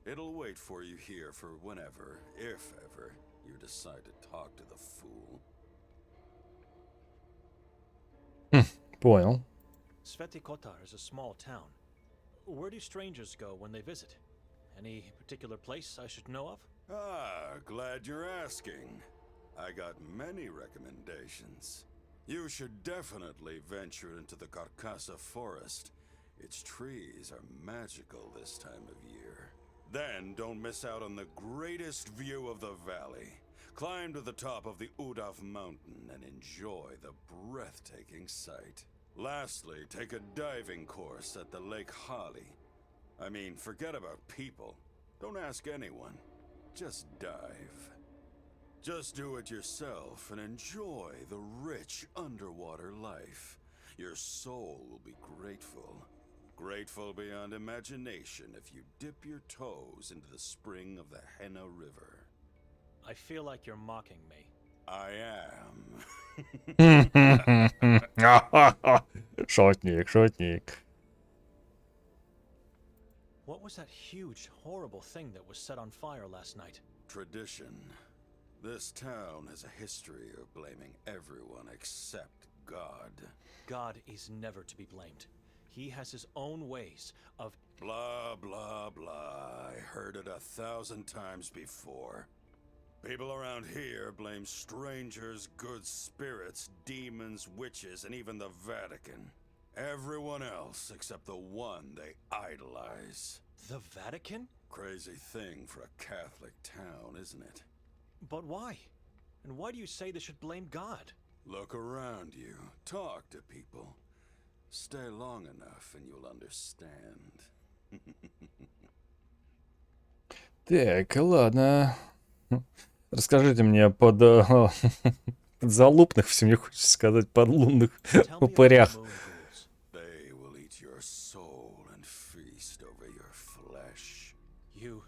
It'll wait for you here for whenever, if ever, you decide to talk to the fool. Понял. Sveti Kotar is a small town. Where do strangers go when they visit? Any particular place I should know of? Ah, glad you're asking. I got many recommendations. You should definitely venture into the Carcassa forest. Its trees are magical this time of year. Then don't miss out on the greatest view of the valley. Climb to the top of the Udaf mountain and enjoy the breathtaking sight. Lastly, take a diving course at the Lake Hali. I mean, forget about people. Don't ask anyone. Just dive. Just do it yourself and enjoy the rich underwater life. Your soul will be grateful. Grateful beyond imagination if you dip your toes into the spring of the Henna River. I feel like you're mocking me. I am. Шотник, шотник. What was that huge, horrible thing that was set on fire last night? Tradition. This town has a history of blaming everyone except God. God is never to be blamed. He has his own ways of... Blah, blah, blah. I heard it 1,000 times before. People around here blame strangers, good spirits, demons, witches, and even the Vatican. Everyone else except the one they idolize. The Vatican? Crazy thing for a Catholic town, isn't it? But why? And why do you say they should blame God? Look around you. Talk to people. Stay long enough and you'll understand. Так, ладно. Расскажите мне под залупных, все мне хочется сказать, подлунных Tell me about упырях. the moon ghouls. They will eat your soul and feast over your flesh. You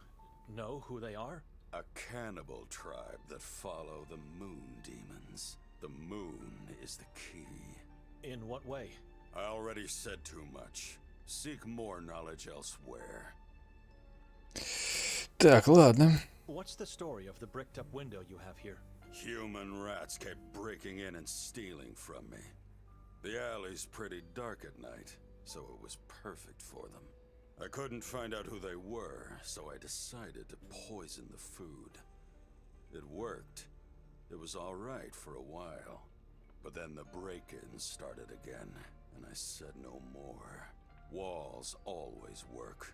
know who they are? A cannibal tribe that follow the moon demons. The moon is the key. In what way? I already said too much. Seek more knowledge elsewhere. Так, ладно. What's the story of the bricked up window you have here? Human rats kept breaking in and stealing from me. The alley's pretty dark at night, so it was perfect for them. I couldn't find out who they were, so I decided to poison the food. It worked. It was all right for a while. But then the break-ins started again, and I said no more. Walls always work.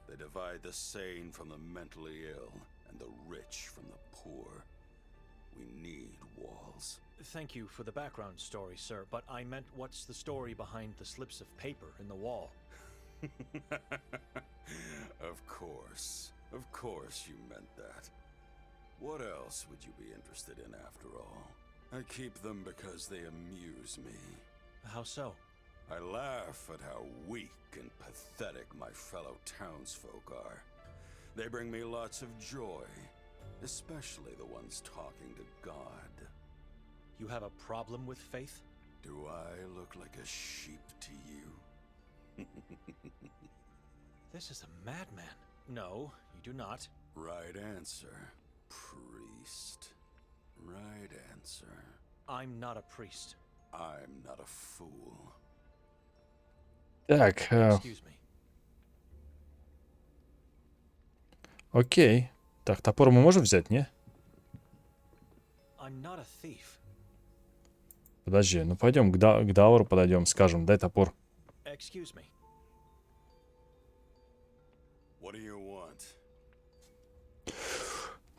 They divide the sane from the mentally ill, and the rich from the poor. We need walls. Thank you for the background story, sir, but I meant what's the story behind the slips of paper in the wall? Of course you meant that. What else would you be interested in after all? I keep them because they amuse me. How so? I laugh at how weak and pathetic my fellow townsfolk are. They bring me lots of joy, especially the ones talking to God. You have a problem with faith? Do I look like a sheep to you? This is a madman. No, you do not. Right answer, priest. Right answer. I'm not a priest. I'm not a fool. Так, Excuse me. окей. Так, топор мы можем взять, не? I'm not a thief. Подожди, ну пойдем к Дауру подойдем, скажем, дай топор. Excuse me. What do you want?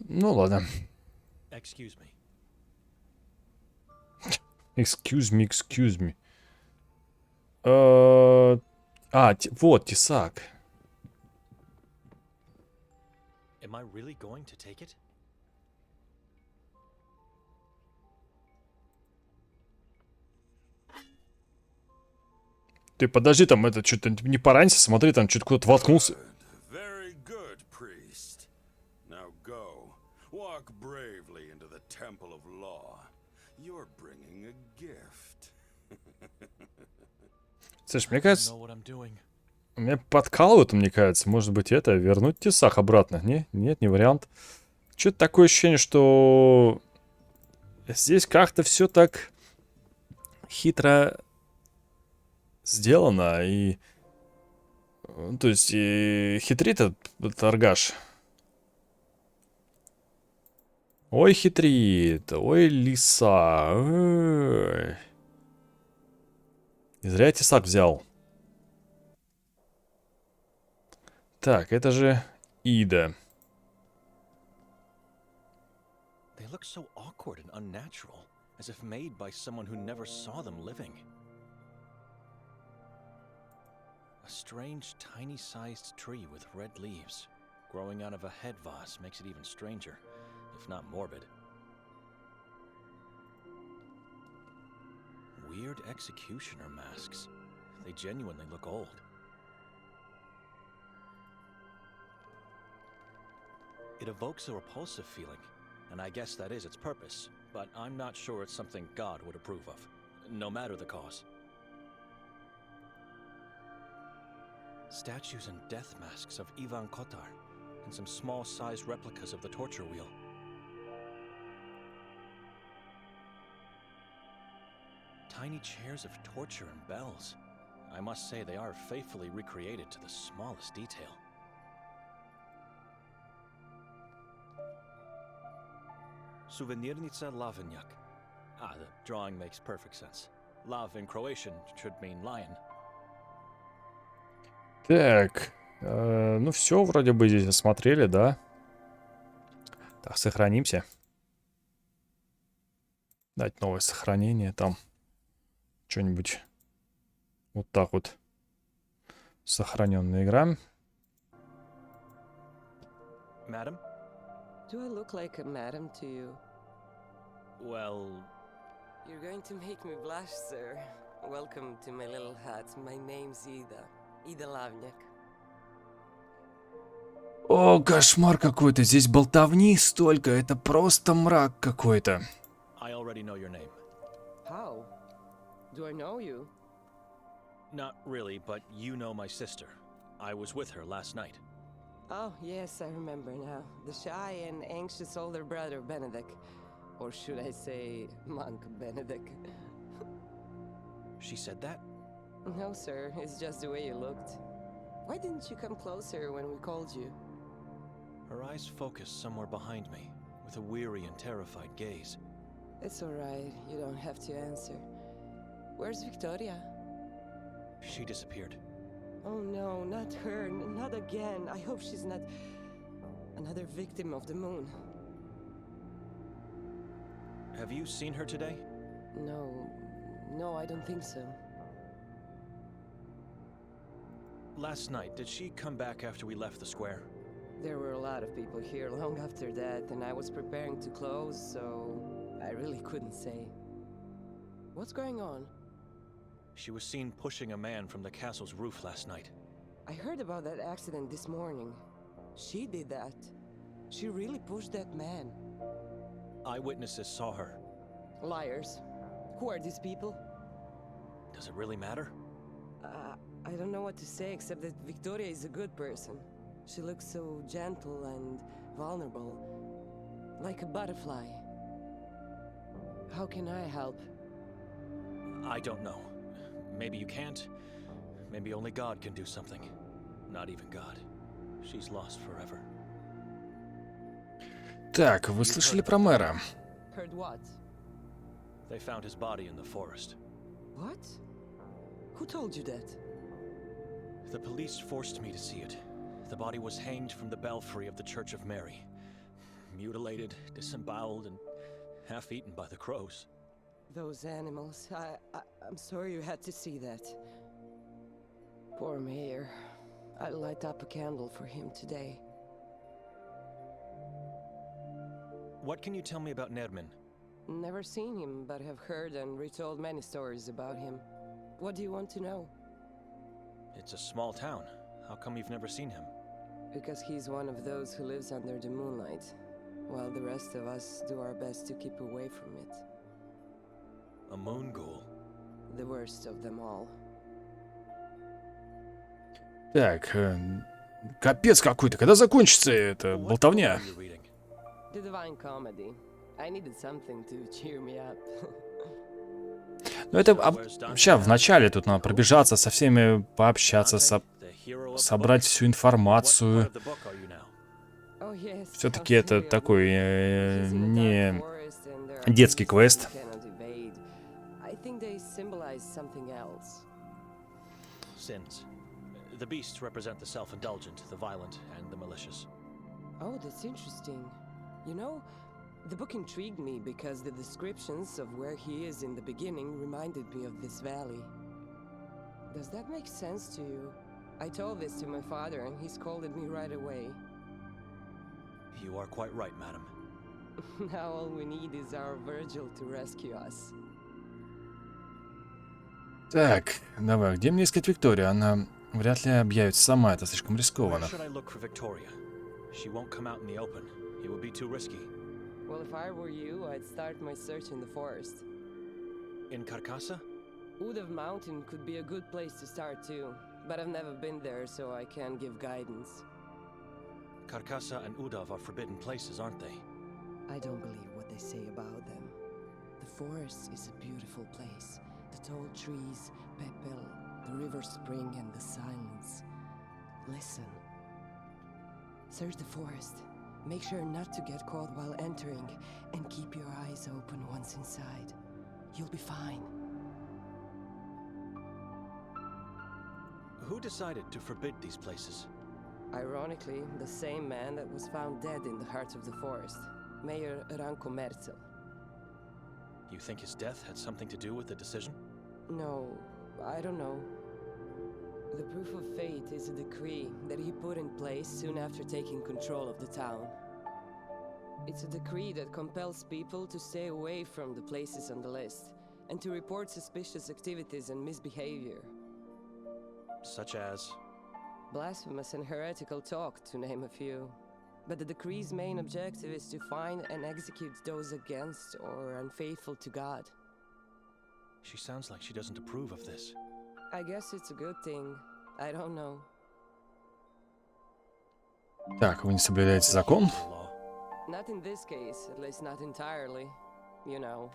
Ну ладно. Excuse me. Excuse me. Вот, тесак. Am I really going to take it? Ты подожди, там это что-то не поранься, смотри, там что-то кто-то воткнулся. Very good, priest. Now go. Walk bravely into the temple of law. You're bringing a gift. Слышь, мне I don't кажется, know what I'm doing. меня подкалывают, мне кажется, может быть, это, вернуть тесак обратно. Не? Нет, не вариант. Что-то такое ощущение, что здесь как-то все так хитро сделано, и То есть хитрит этот торгаш. Ой, хитрит. Ой, лиса. Ой. И зря я тесак взял. Так, это же Ида. They look so awkward and unnatural, as if made by someone who never saw them living. A strange, tiny-sized tree with red leaves, growing out of a head vase makes it even stranger, if not morbid. Weird executioner masks. They genuinely look old. It evokes a repulsive feeling, and I guess that is its purpose, but I'm not sure it's something God would approve of, no matter the cause. Statues and death masks of Ivan Kotar, and some small-sized replicas of the torture wheel. Tiny chairs of torture and bells. I must say they are faithfully recreated to the smallest detail. Suvenirnica Lavenjak. Ah, the drawing makes perfect sense. Lav in Croatian should mean lion. Так, ну все, вроде бы здесь осмотрели, да? Так, сохранимся. Дать новое сохранение, там что-нибудь вот так вот. Сохраненная игра. Madam? Do I look like a madam to you? Well... You're going to make me blush, sir. Welcome to my little hut. My name's Ida. Ida Lavnyak. О, кошмар какой-то. Здесь болтовни столько. Это просто мрак какой-то. I already know your name. How? Do I know you? Not really, but you know my sister. I was with her last night. Oh, yes, I remember now. The shy and anxious older brother, Benedict. Or should I say, monk Benedict. She said that? No, sir, it's just the way you looked. Why didn't you come closer when we called you? Her eyes focused somewhere behind me, with a weary and terrified gaze. It's all right, you don't have to answer. Where's Victoria? She disappeared. Oh no, not her, not again. I hope she's not another victim of the moon. Have you seen her today? No, I don't think so. Last night, did she come back after we left the square? There were a lot of people here long after that, and I was preparing to close, so I really couldn't say. What's going on? She was seen pushing a man from the castle's roof last night. I heard about that accident this morning. She did that. She really pushed that man. Eyewitnesses saw her. Liars. Who are these people? Does it really matter? I don't know what to say except that Victoria is a good person. She looks so gentle and vulnerable. Like a butterfly. How can I help? I don't know. Maybe you can't. Maybe only God can do something. Not even God. She's lost forever. Так, вы слышали про мэра? Heard what? They found his body in the forest. What? Who told you that? The police forced me to see it. The body was hanged from the belfry of the Church of Mary. Mutilated, disemboweled, and half-eaten by the crows. Those animals. I'm sorry you had to see that. Poor Mayor. I'll light up a candle for him today. What can you tell me about Nermin? Never seen him, but have heard and retold many stories about him. What do you want to know? It's a small town. How come you've never seen him? Because he's one of those who lives under the moonlight, while the rest of us do our best to keep away from it. A moon ghoul. The worst of them all. Так, капец какой-то. Когда закончится эта болтовня? What are you reading? The Divine Comedy. I needed something to cheer me up. Ну это сейчас в начале тут надо пробежаться со всеми, пообщаться, собрать всю информацию. Oh, yes. Все-таки это I'll такой She's in the не dark forest, and there are детский places квест. you cannot evade. I think they symbolize something else. Sins. The beasts represent the self-indulgent, the violent, and the malicious. Oh, that's interesting. You know, the book intrigued me because the descriptions of where he is in the beginning reminded me of this valley. Does that make sense to you? I told this to my father and he scolded me right away. You are quite right, madam. Now all we need is our Virgil to rescue us. Так, давай, где мне искать Викторию? Она вряд ли объявится сама, это слишком рискованно. Where should I look for Victoria? She won't come out in the open. It would be too risky. Well, if I were you, I'd start my search in the forest. In Carcassa? Udav Mountain could be a good place to start too, but I've never been there, so I can't give guidance. Carcassa and Udav are forbidden places, aren't they? I don't believe what they say about them. The forest is a beautiful place. The tall trees, Pepel, the river spring, and the silence. Listen. Search the forest. Make sure not to get caught while entering, and keep your eyes open once inside. You'll be fine. Who decided to forbid these places? Ironically, the same man that was found dead in the heart of the forest, Mayor Ranko Merzel. You think his death had something to do with the decision? No, I don't know. The proof of fate is a decree that he put in place soon after taking control of the town. It's a decree that compels people to stay away from the places on the list and to report suspicious activities and misbehavior. Such as? Blasphemous and heretical talk, to name a few. But the decree's main objective is to find and execute those against or unfaithful to God. She sounds like she doesn't approve of this. I guess it's a good thing. I don't know. Так, вы не соблюдаете закон? Not in this case, at least not entirely. You know.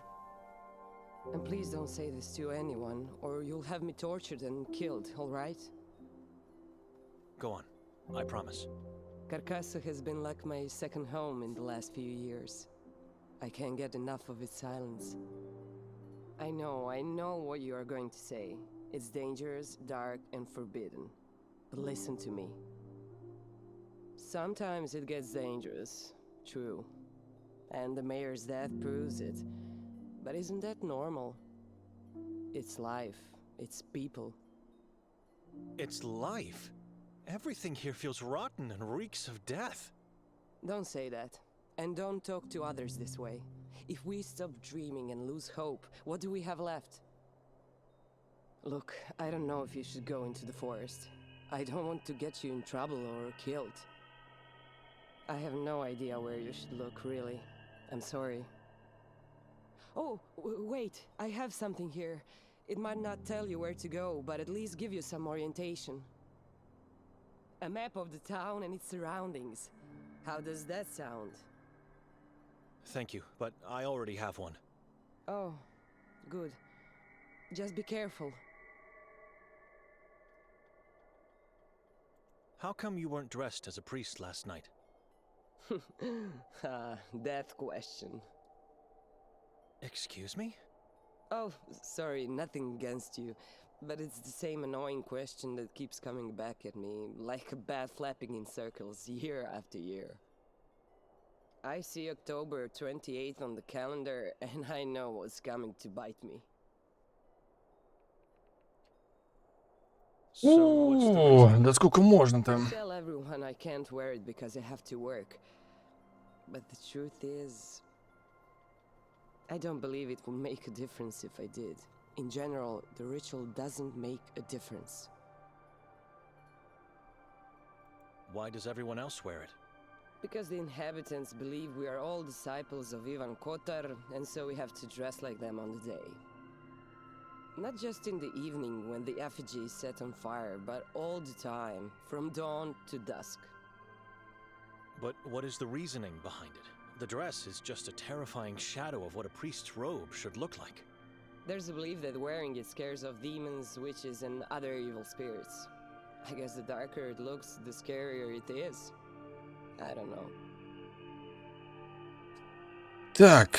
And please don't say this to anyone, or you'll have me tortured and killed, all right? Go on. I promise. Carcassa has been like my second home in the last few years. I can't get enough of its silence. I know what you are going to say. It's dangerous, dark, and forbidden. But listen to me. Sometimes it gets dangerous, true. And the mayor's death proves it. But isn't that normal? It's life. It's people. It's life. Everything here feels rotten and reeks of death. Don't say that. And don't talk to others this way. If we stop dreaming and lose hope, what do we have left? Look, I don't know if you should go into the forest. I don't want to get you in trouble or killed. I have no idea where you should look, really. I'm sorry. Oh, wait, I have something here. It might not tell you where to go, but at least give you some orientation. A map of the town and its surroundings. How does that sound? Thank you, but I already have one. Oh, good. Just be careful. How come you weren't dressed as a priest last night? That question. Excuse me? Oh, sorry, nothing against you. But it's the same annoying question that keeps coming back at me, like a bat flapping in circles year after year. I see October 28th on the calendar, and I know what's coming to bite me. So what's the reason? Да сколько можно-то? I tell everyone I can't wear it because I have to work. But the truth is, I don't believe it would make a difference if I did. In general, the ritual doesn't make a difference. Why does everyone else wear it? Because the inhabitants believe we are all disciples of Ivan Kotar, and so we have to dress like them on the day. Not just in the evening when the effigy is set on fire, but all the time, from dawn to dusk. But what is the reasoning behind it? The dress is just a terrifying shadow of what a priest's robe should look like. There's a belief that wearing it scares off demons, witches, and other evil spirits. I guess the darker it looks, the scarier it is. I don't know. Так,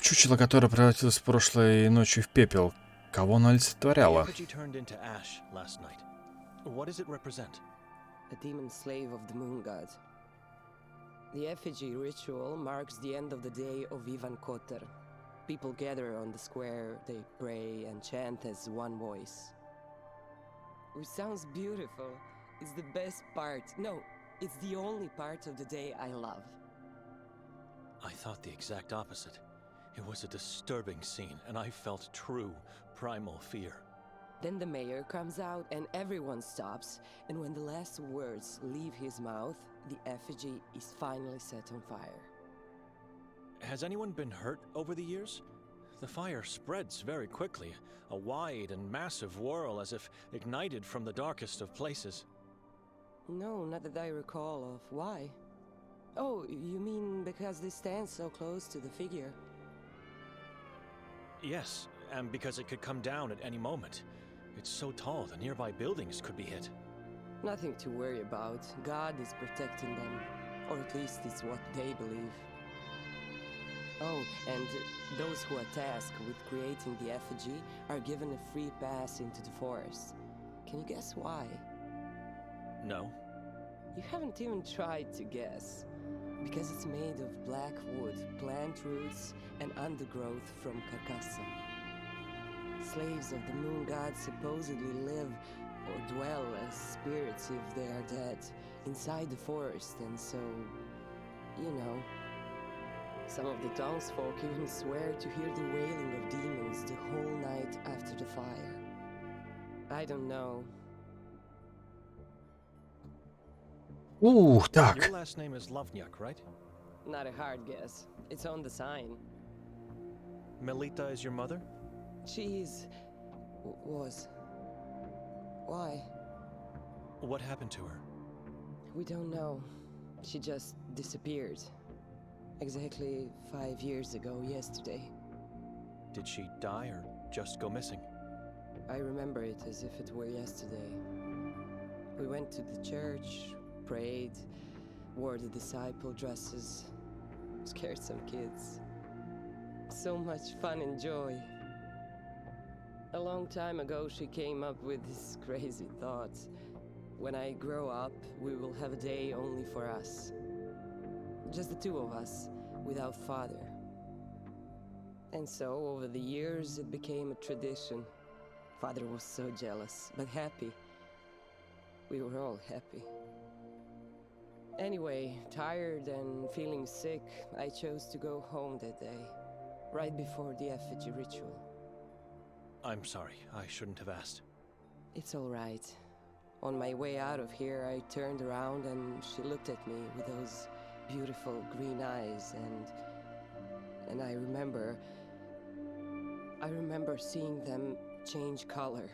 чучело, которое превратилось прошлой ночью в пепел. Кого оно олицетворяло? The effigy turned into ash last night. What does it represent? A demon slave of the moon god. The effigy ritual marks the end of the day of Ivan Kotar. People gather on the square, they pray and chant as one voice. Which sounds beautiful. It's the best part. No, it's the only part of the day I love. I thought the exact opposite. It was a disturbing scene, and I felt true, primal fear. Then the mayor comes out and everyone stops, and when the last words leave his mouth, the effigy is finally set on fire. Has anyone been hurt over the years? The fire spreads very quickly, a wide and massive whirl as if ignited from the darkest of places. No, not that I recall of. Why? Oh, you mean because they stand so close to the figure? Yes, and because it could come down at any moment. It's so tall, the nearby buildings could be hit. Nothing to worry about. God is protecting them. Or at least it's what they believe. Oh, and those who are tasked with creating the effigy are given a free pass into the forest. Can you guess why? No. You haven't even tried to guess. Because it's made of black wood, plant roots, and undergrowth from Carcassa. Slaves of the moon god supposedly live or dwell as spirits if they are dead, inside the forest, and so, you know. Some of the townsfolk even swear to hear the wailing of demons the whole night after the fire. I don't know. Так. Your last name is Lovnyak, right? Not a hard guess. It's on the sign. Melita is your mother? She is... was. Why? What happened to her? We don't know. She just disappeared. Exactly 5 years ago yesterday. Did she die or just go missing? I remember it as if it were yesterday. We went to the church, prayed, wore the disciple dresses, scared some kids. So much fun and joy. A long time ago she came up with this crazy thought. When I grow up, we will have a day only for us. Just the two of us, without father. And so, over the years, it became a tradition. Father was so jealous, but happy. We were all happy. Anyway, tired and feeling sick, I chose to go home that day, right before the effigy ritual. I'm sorry, I shouldn't have asked. It's all right. On my way out of here, I turned around and she looked at me with those beautiful green eyes, and I remember seeing them change color.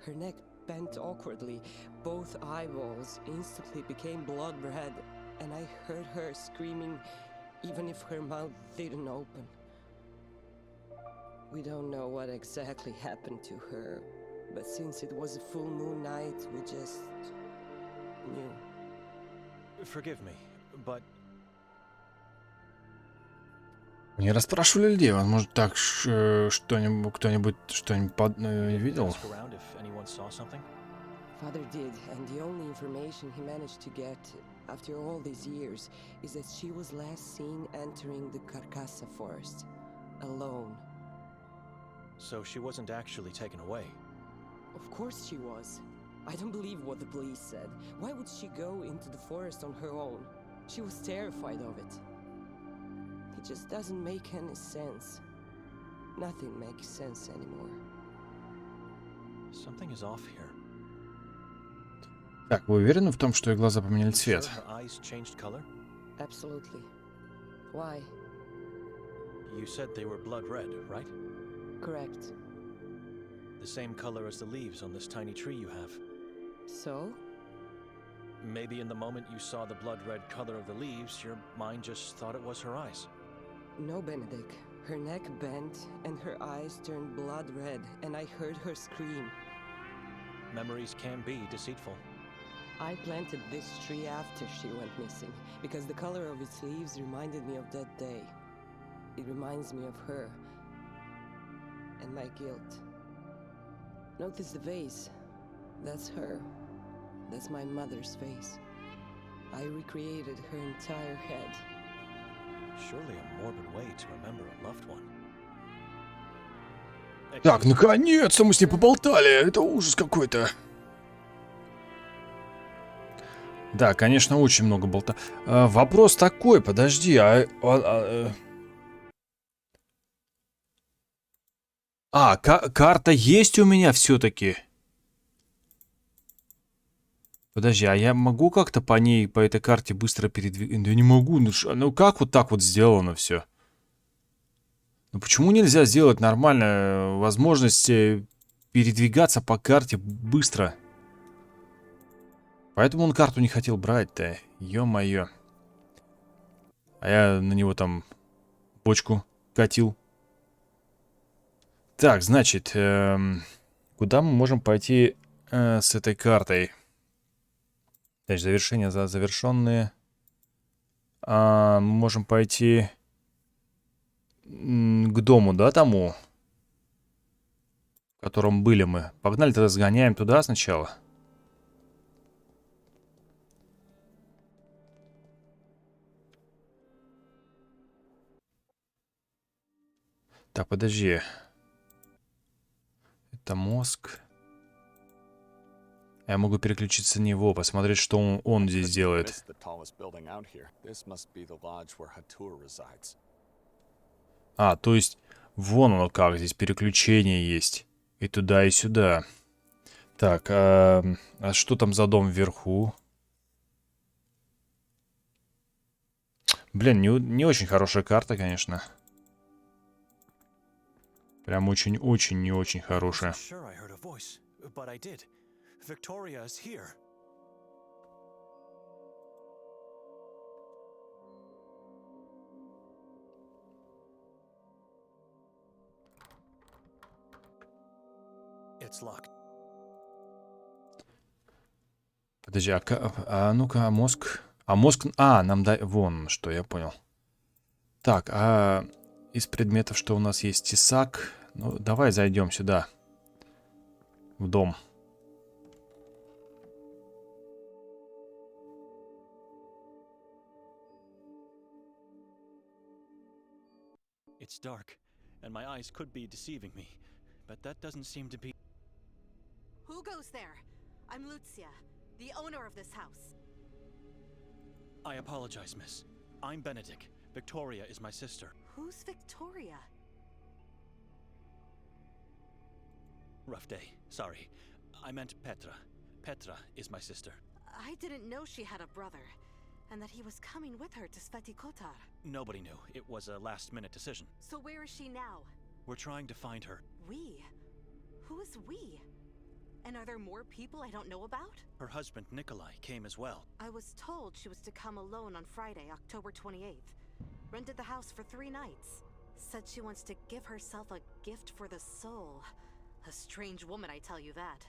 Her neck bent awkwardly, both eyeballs instantly became blood red, and I heard her screaming even if her mouth didn't open. We don't know what exactly happened to her, but since it was a full moon night, we just knew. Forgive me, but Не расспрашивали людей, возможно, так что-нибудь, кто-нибудь что-нибудь видел? ask around if anyone saw something? Father did, and the only information he managed to get after all these years is that she was last seen entering the Carcassa forest, alone. So she wasn't actually taken away. Of course she was. I don't believe what the police said. Why would she go into the forest on her own? She was terrified of it. It just doesn't make any sense. Nothing makes sense anymore. Something is off here. Так, вы уверены в том, что ее глаза поменяли цвет? Sure her eyes changed color? Absolutely. Why? You said they were blood red, right? Correct. The same color as the leaves on this tiny tree you have. So? Maybe in the moment you saw the blood red color of the leaves, your mind just thought it was her eyes. No, Benedict. Her neck bent and her eyes turned blood red, and I heard her scream. Memories can be deceitful. I planted this tree after she went missing because the color of its leaves reminded me of that day. It reminds me of her and my guilt. Notice the vase. That's her. That's my mother's face. I recreated her entire head. Surely a morbid way to remember a loved one. Так, наконец-то мы с ней поболтали. Это ужас какой-то. Да, конечно, очень много болта. Вопрос такой, подожди, карта есть у меня все-таки. Подожди, а я могу как-то по ней, по этой карте быстро передвигаться? Я не могу, ну как вот так вот сделано все? Ну почему нельзя сделать нормально возможность передвигаться по карте быстро? Поэтому он карту не хотел брать-то. Ё-моё. А я на него там бочку катил. Так, значит, куда мы можем пойти с этой картой? Значит, завершение за завершенные. Мы можем пойти к дому, да, тому, в котором были мы. Погнали тогда, сгоняем туда сначала. Так, подожди. Это мозг. Я могу переключиться на него, посмотреть, что он здесь делает. То есть вон оно как, здесь переключение есть. И туда, и сюда. Так, а что там за дом вверху? Блин, не очень хорошая карта, конечно. Прям очень-очень не очень хорошая. Victoria is here. It's locked. Подожди, ну-ка, мозг. Мозг. Нам дай. Вон что, я понял. Так, из предметов, что у нас есть тесак. Ну, давай зайдем сюда. В дом. It's dark, and my eyes could be deceiving me, but that doesn't seem to be. Who goes there? I'm Lucia, the owner of this house. I apologize, miss. I'm Benedict. Victoria is my sister. Who's Victoria? Rough day. Sorry. I meant Petra. Petra is my sister. I didn't know she had a brother, and that he was coming with her to Sveti Kotar. Nobody knew. It was a last-minute decision. So where is she now? We're trying to find her. We? Who is we? And are there more people I don't know about? Her husband, Nikolai, came as well. I was told she was to come alone on Friday, October 28th. Rented the house for 3 nights. Said she wants to give herself a gift for the soul. A strange woman, I tell you that.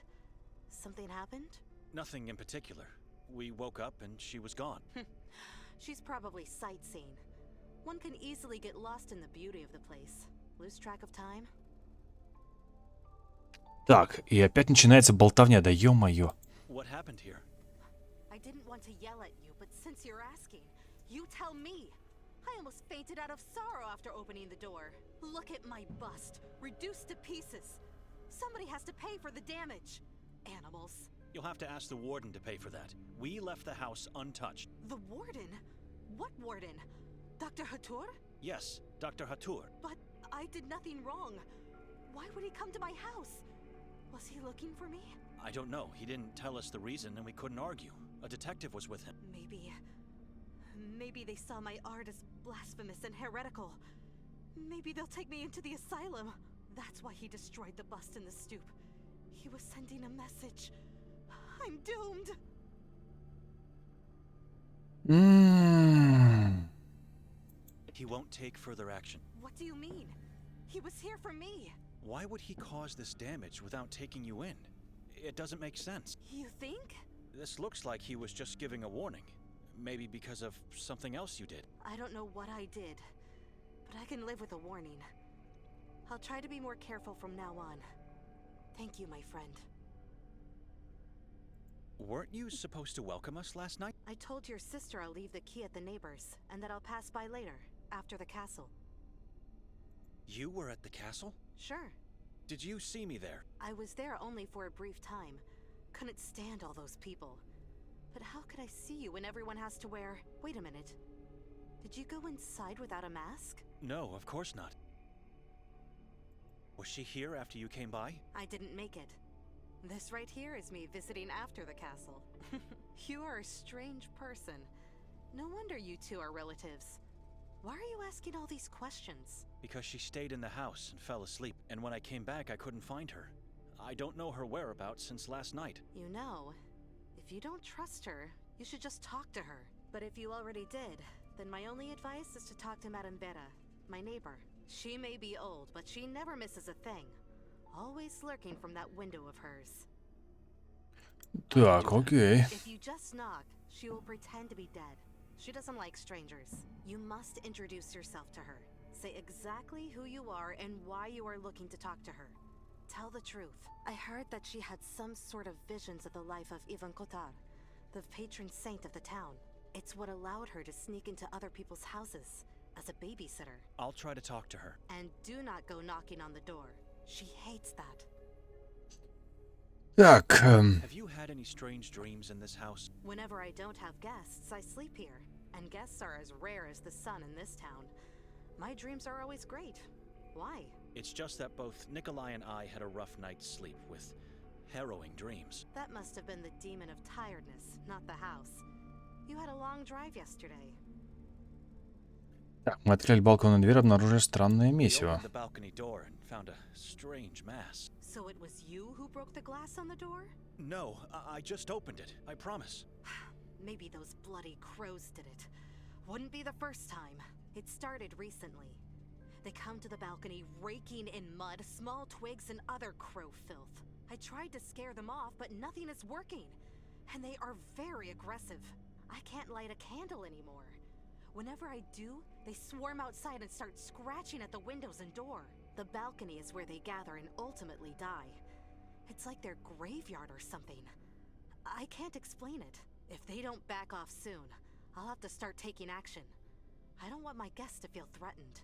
Something happened? Nothing in particular. We woke up and she was gone. She's probably sightseeing. One can easily get lost in the beauty of the place. Lose track of time. Так, и опять начинается болтовня, да ё-моё. What happened here? I didn't want to yell at you, but since you're asking, you tell me. I almost fainted out of sorrow after opening the door. Look at my bust, reduced to pieces. Somebody has to pay for the damage. Animals. You'll have to ask the warden to pay for that. We left the house untouched. The warden? What warden? Dr. Hatur? Yes, Dr. Hatur. But I did nothing wrong. Why would he come to my house? Was he looking for me? I don't know. He didn't tell us the reason and we couldn't argue. A detective was with him. Maybe they saw my art as blasphemous and heretical. Maybe they'll take me into the asylum. That's why he destroyed the bust in the stoop. He was sending a message. I'm doomed. He won't take further action. What do you mean? He was here for me. Why would he cause this damage without taking you in? It doesn't make sense. You think? This looks like he was just giving a warning. Maybe because of something else you did. I don't know what I did, but I can live with a warning. I'll try to be more careful from now on. Thank you, my friend. Weren't you supposed to welcome us last night? I told your sister I'll leave the key at the neighbors, and that I'll pass by later, after the castle. You were at the castle? Sure. Did you see me there? I was there only for a brief time. Couldn't stand all those people. But how could I see you when everyone has to wear... Wait a minute. Did you go inside without a mask? No, of course not. Was she here after you came by? I didn't make it. This right here is me visiting after the castle. You are a strange person. No wonder you two are relatives. Why are you asking all these questions? Because she stayed in the house and fell asleep, and when I came back I couldn't find her. I don't know her whereabouts since last night. You know, if you don't trust her, you should just talk to her. But if you already did, then my only advice is to talk to Madame Vera, my neighbor. She may be old, but she never misses a thing. Always lurking from that window of hers. Так, окей. If you just knock, she will pretend to be dead. She doesn't like strangers. You must introduce yourself to her. Say exactly who you are and why you are looking to talk to her. Tell the truth. I heard that she had some sort of visions of the life of Kotar, the patron saint of the town. It's what allowed her to sneak into other people's houses as a babysitter. I'll try to talk to her. And do not go knocking on the door. She hates that. Так, Have you had any strange dreams in this house? Whenever I don't have guests, I sleep here. And guests are as rare as the sun in this town. My dreams are always great. Why? It's just that both Nikolai and I had a rough night's sleep with harrowing dreams. That must have been the demon of tiredness, not the house. You had a long drive yesterday. Так, мы открыли балконную дверь, обнаружили странное We месиво. opened the balcony door and found a strange mass. So it was you who broke the glass on the door? No, I just opened it, I promise. Maybe those bloody crows did it. Wouldn't be the first time. It started recently. They come to the balcony raking in mud, small twigs, and other crow filth. I tried to scare them off, but nothing is working. And they are very aggressive. I can't light a candle anymore. Whenever I do, they swarm outside and start scratching at the windows and door. The balcony is where they gather and ultimately die. It's like their graveyard or something. I can't explain it. If they don't back off soon, I'll have to start taking action. I don't want my guests to feel threatened.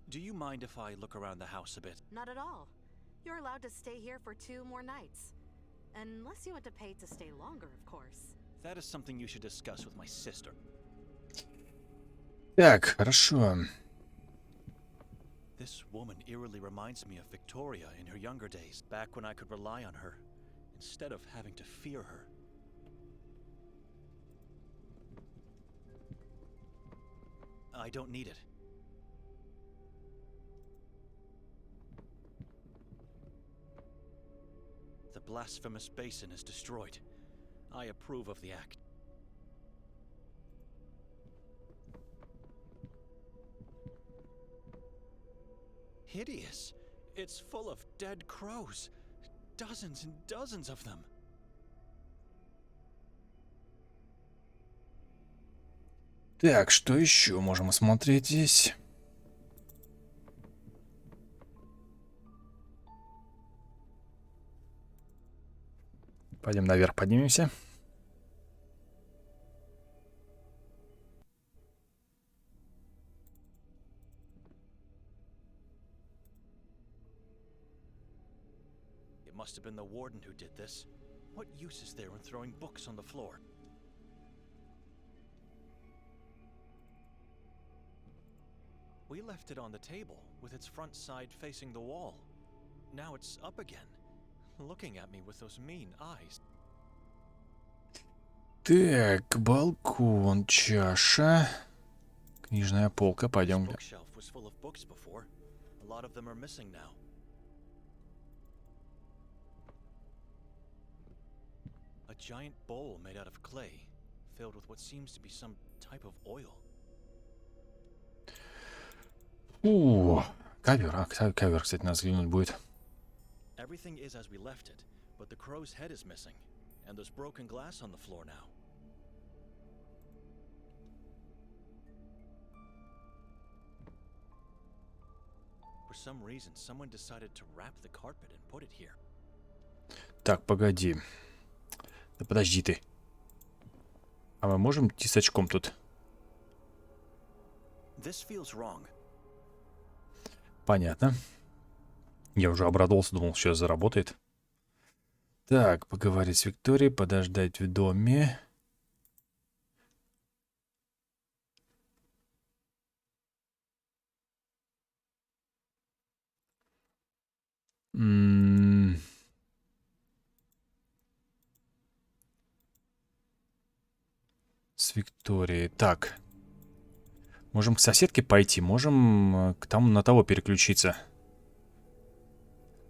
Do you mind if I look around the house a bit? Not at all. You're allowed to stay here for 2 more nights. Unless you want to pay to stay longer, of course. That is something you should discuss with my sister. Так, хорошо. This woman eerily reminds me of Victoria in her younger days, back when I could rely on her, instead of having to fear her. I don't need it. The blasphemous basin is destroyed. I approve of the act. Hideous. It's full of dead crows. Dozens and dozens of them. Так, что еще можем осмотреть здесь? Пойдем наверх, поднимемся. It must have been the warden who did this. What use is there in throwing books on the floor? We left it on the table, with its front side facing the wall. Now it's up again, looking at me with those mean eyes. Так, балкон, чаша. Книжная полка, пойдем. This bookshelf was full of books before. A lot of them are missing now. A giant bowl made out of clay, filled with what seems to be some type of oil. Ковер. А, ковер, кстати, нас взглянуть будет. Everything is as we left it. but the crow's head is missing, and there's broken glass on the floor now. For some reason, someone decided to wrap the carpet and put it here. Так, погоди. Да подожди ты. А мы можем тесачком тут? This feels wrong. Понятно. Я уже обрадовался, думал, сейчас заработает. Так, поговорить с Викторией, подождать в доме. С Викторией. Так. Можем к соседке пойти, можем к тому на того переключиться.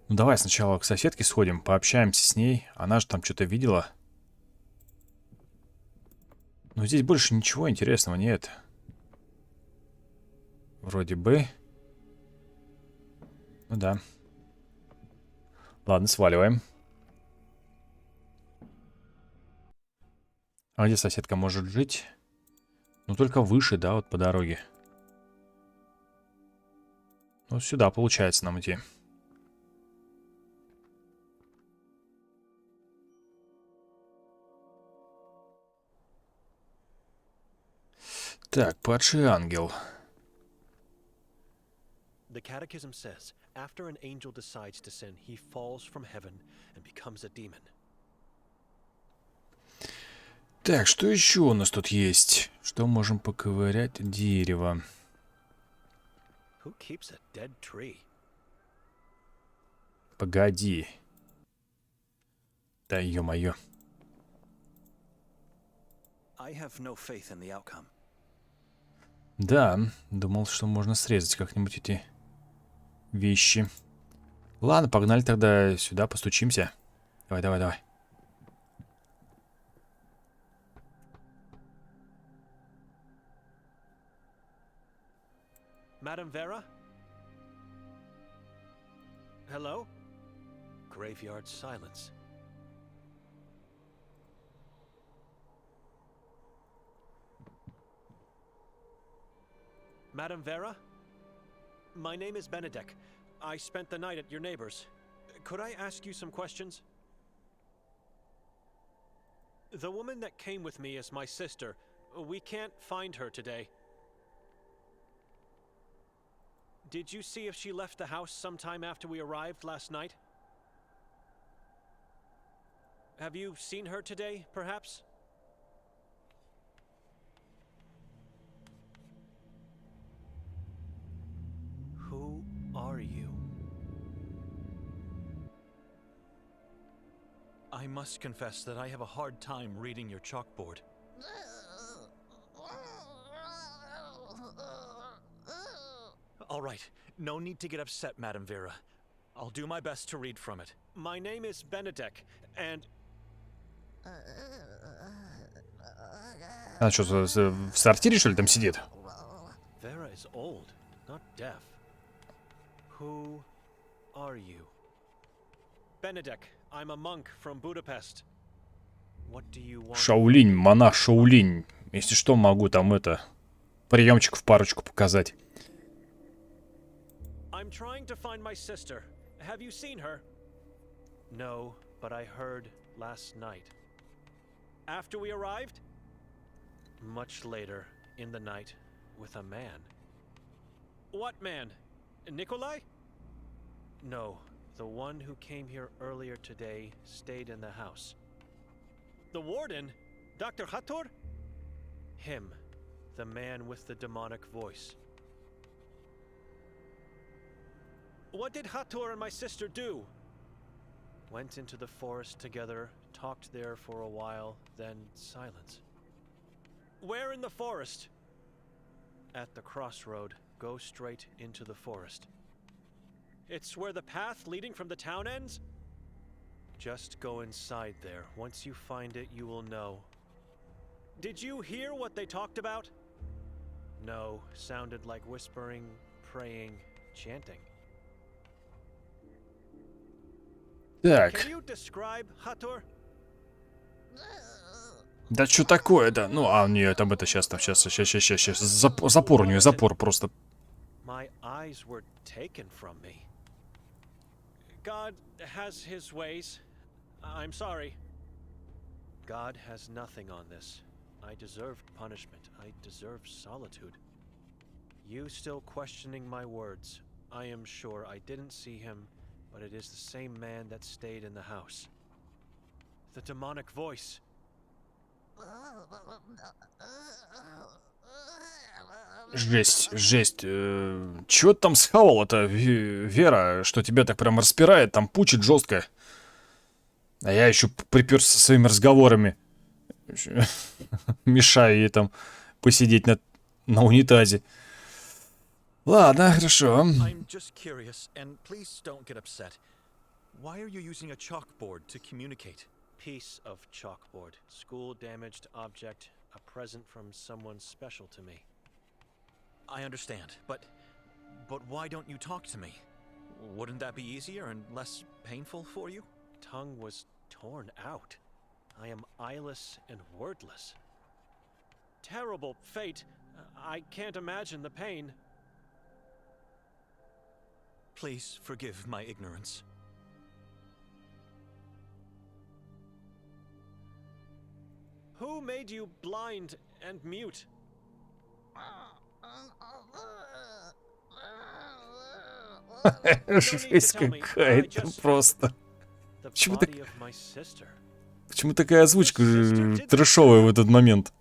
Ну давай сначала к соседке сходим, пообщаемся с ней. Она же там что-то видела. Но здесь больше ничего интересного нет. Вроде бы. Ну да. Ладно, сваливаем. А где соседка может жить? Ну только выше, да, вот по дороге. Вот сюда получается нам идти. Так, падший ангел. The Catechism says, after an angel decides to sin, he falls from heaven and becomes a demon. Так, что еще у нас тут есть? Что можем поковырять? Дерево. Who keeps a dead tree? Погоди. Да ё-моё. I have no faith in the outcome. Да, думал, что можно срезать как-нибудь эти вещи. Ладно, погнали тогда сюда, постучимся. Давай, давай, давай. Madam Vera? Hello? Graveyard silence. Madam Vera? My name is Benedek. I spent the night at your neighbor's. Could I ask you some questions? The woman that came with me is my sister. We can't find her today. Did you see if she left the house sometime after we arrived last night? Have you seen her today, perhaps? Who are you? I must confess that I have a hard time reading your chalkboard. All right, no need to get upset, Madam Vera. I'll do my best to read from it. My name is Benedek, and... Она что, в сортире, что ли, там сидит? Vera is old, not deaf. Who are you? Benedek, I'm a monk from Budapest. What do you want? Шаолинь, монах Шаолинь. Если что, могу там это... приемчик в парочку показать. I'm trying to find my sister. Have you seen her? No, but I heard last night. After we arrived? Much later, in the night, with a man. What man? Nikolai? No, the one who came here earlier today stayed in the house. The warden? Dr. Hator? Him, the man with the demonic voice. What did Hator and my sister do? Went into the forest together, talked there for a while, then silence. Where in the forest? At the crossroad, go straight into the forest. It's where the path leading from the town ends? Just go inside there. Once you find it, you will know. Did you hear what they talked about? No, sounded like whispering, praying, chanting. Так. Да что такое-то? Ну, а нет, там это сейчас, сейчас. Запор у нее, запор просто. God has his ways. I'm sorry. God has nothing on this. I deserved punishment. I deserve solitude. You still questioning my words. I am sure I didn't see him, but it is the same man that stayed in the house. The demonic voice. Жесть, жесть. Чего ты там схавала-то, Вера, что тебя так прям распирает, там пучит жестко. А я еще приперся со своими разговорами. Мешаю ей там посидеть на унитазе. Ладно, хорошо. I'm just curious, and please don't get upset. Why are you using a chalkboard to communicate? Piece of chalkboard. School damaged object. A present from someone special to me. I understand, but why don't you talk to me? Wouldn't that be easier and less painful for you? Tongue was torn out. I am eyeless and wordless. Terrible fate. I can't imagine the pain. Please forgive my ignorance. Who made you blind and mute? Жесть какая-то просто. Почему такая озвучка трэшовая в этот момент?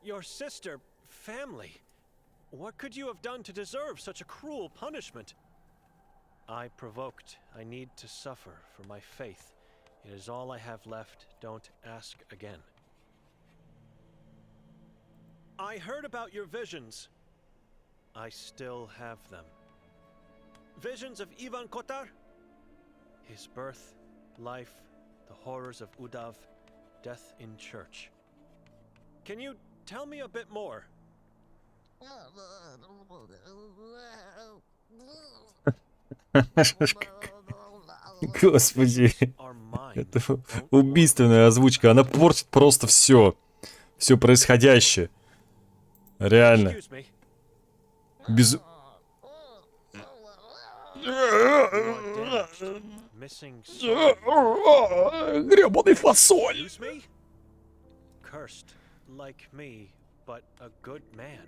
Your sister, family. What could you have done to deserve such a cruel punishment? I provoked. I need to suffer for my faith. It is all I have left. Don't ask again. I heard about your visions. I still have them. Visions of Ivan Kotar? His birth, life, the horrors of Udav, death in church. Can you tell me a bit more? Господи, это убийственная озвучка, она портит просто все происходящее. Реально. Без... Гребаный фасоль. Cursed like me, but a good man.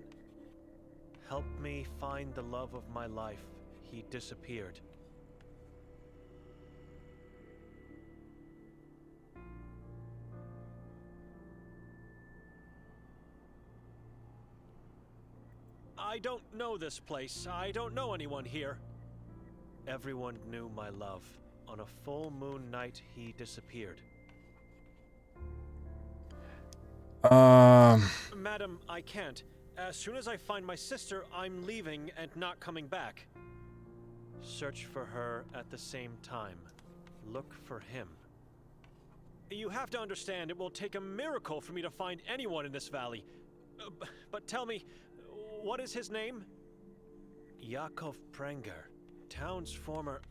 Help me find the love of my life. He disappeared. I don't know this place. I don't know anyone here. Everyone knew my love. On a full moon night, he disappeared. Madam, I can't. As soon as I find my sister, I'm leaving and not coming back. Search for her at the same time. Look for him. You have to understand, it will take a miracle for me to find anyone in this valley. But tell me, what is his name? Yakov Prenger, town's former...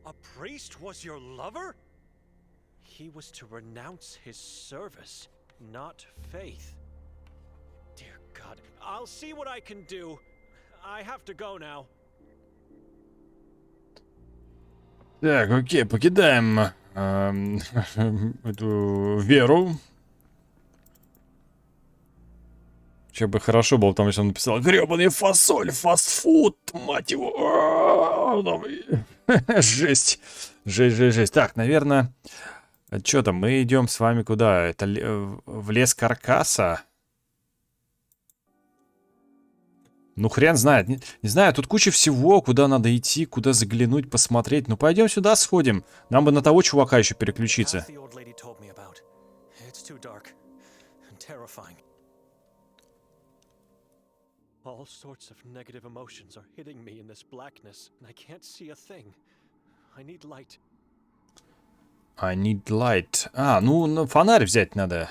A priest was your lover? He was to renounce his service, not faith. Dear God, I'll see what I can do. I have to go now. Так, окей, покидаем эту Веру. Че бы хорошо было, потому что он написал: гребаный фасоль, фастфуд, мать его. Жесть. Жесть. Так, наверное, что там, мы идем с вами куда? Это в лес Каркаса? Ну, хрен знает. Не знаю, тут куча всего, куда надо идти, куда заглянуть, посмотреть. Ну, пойдем сюда сходим. Нам бы на того чувака еще переключиться. All sorts of negative emotions are hitting me in this blackness, and I can't see a thing. I need light. I need light. А, ну, фонарь взять надо.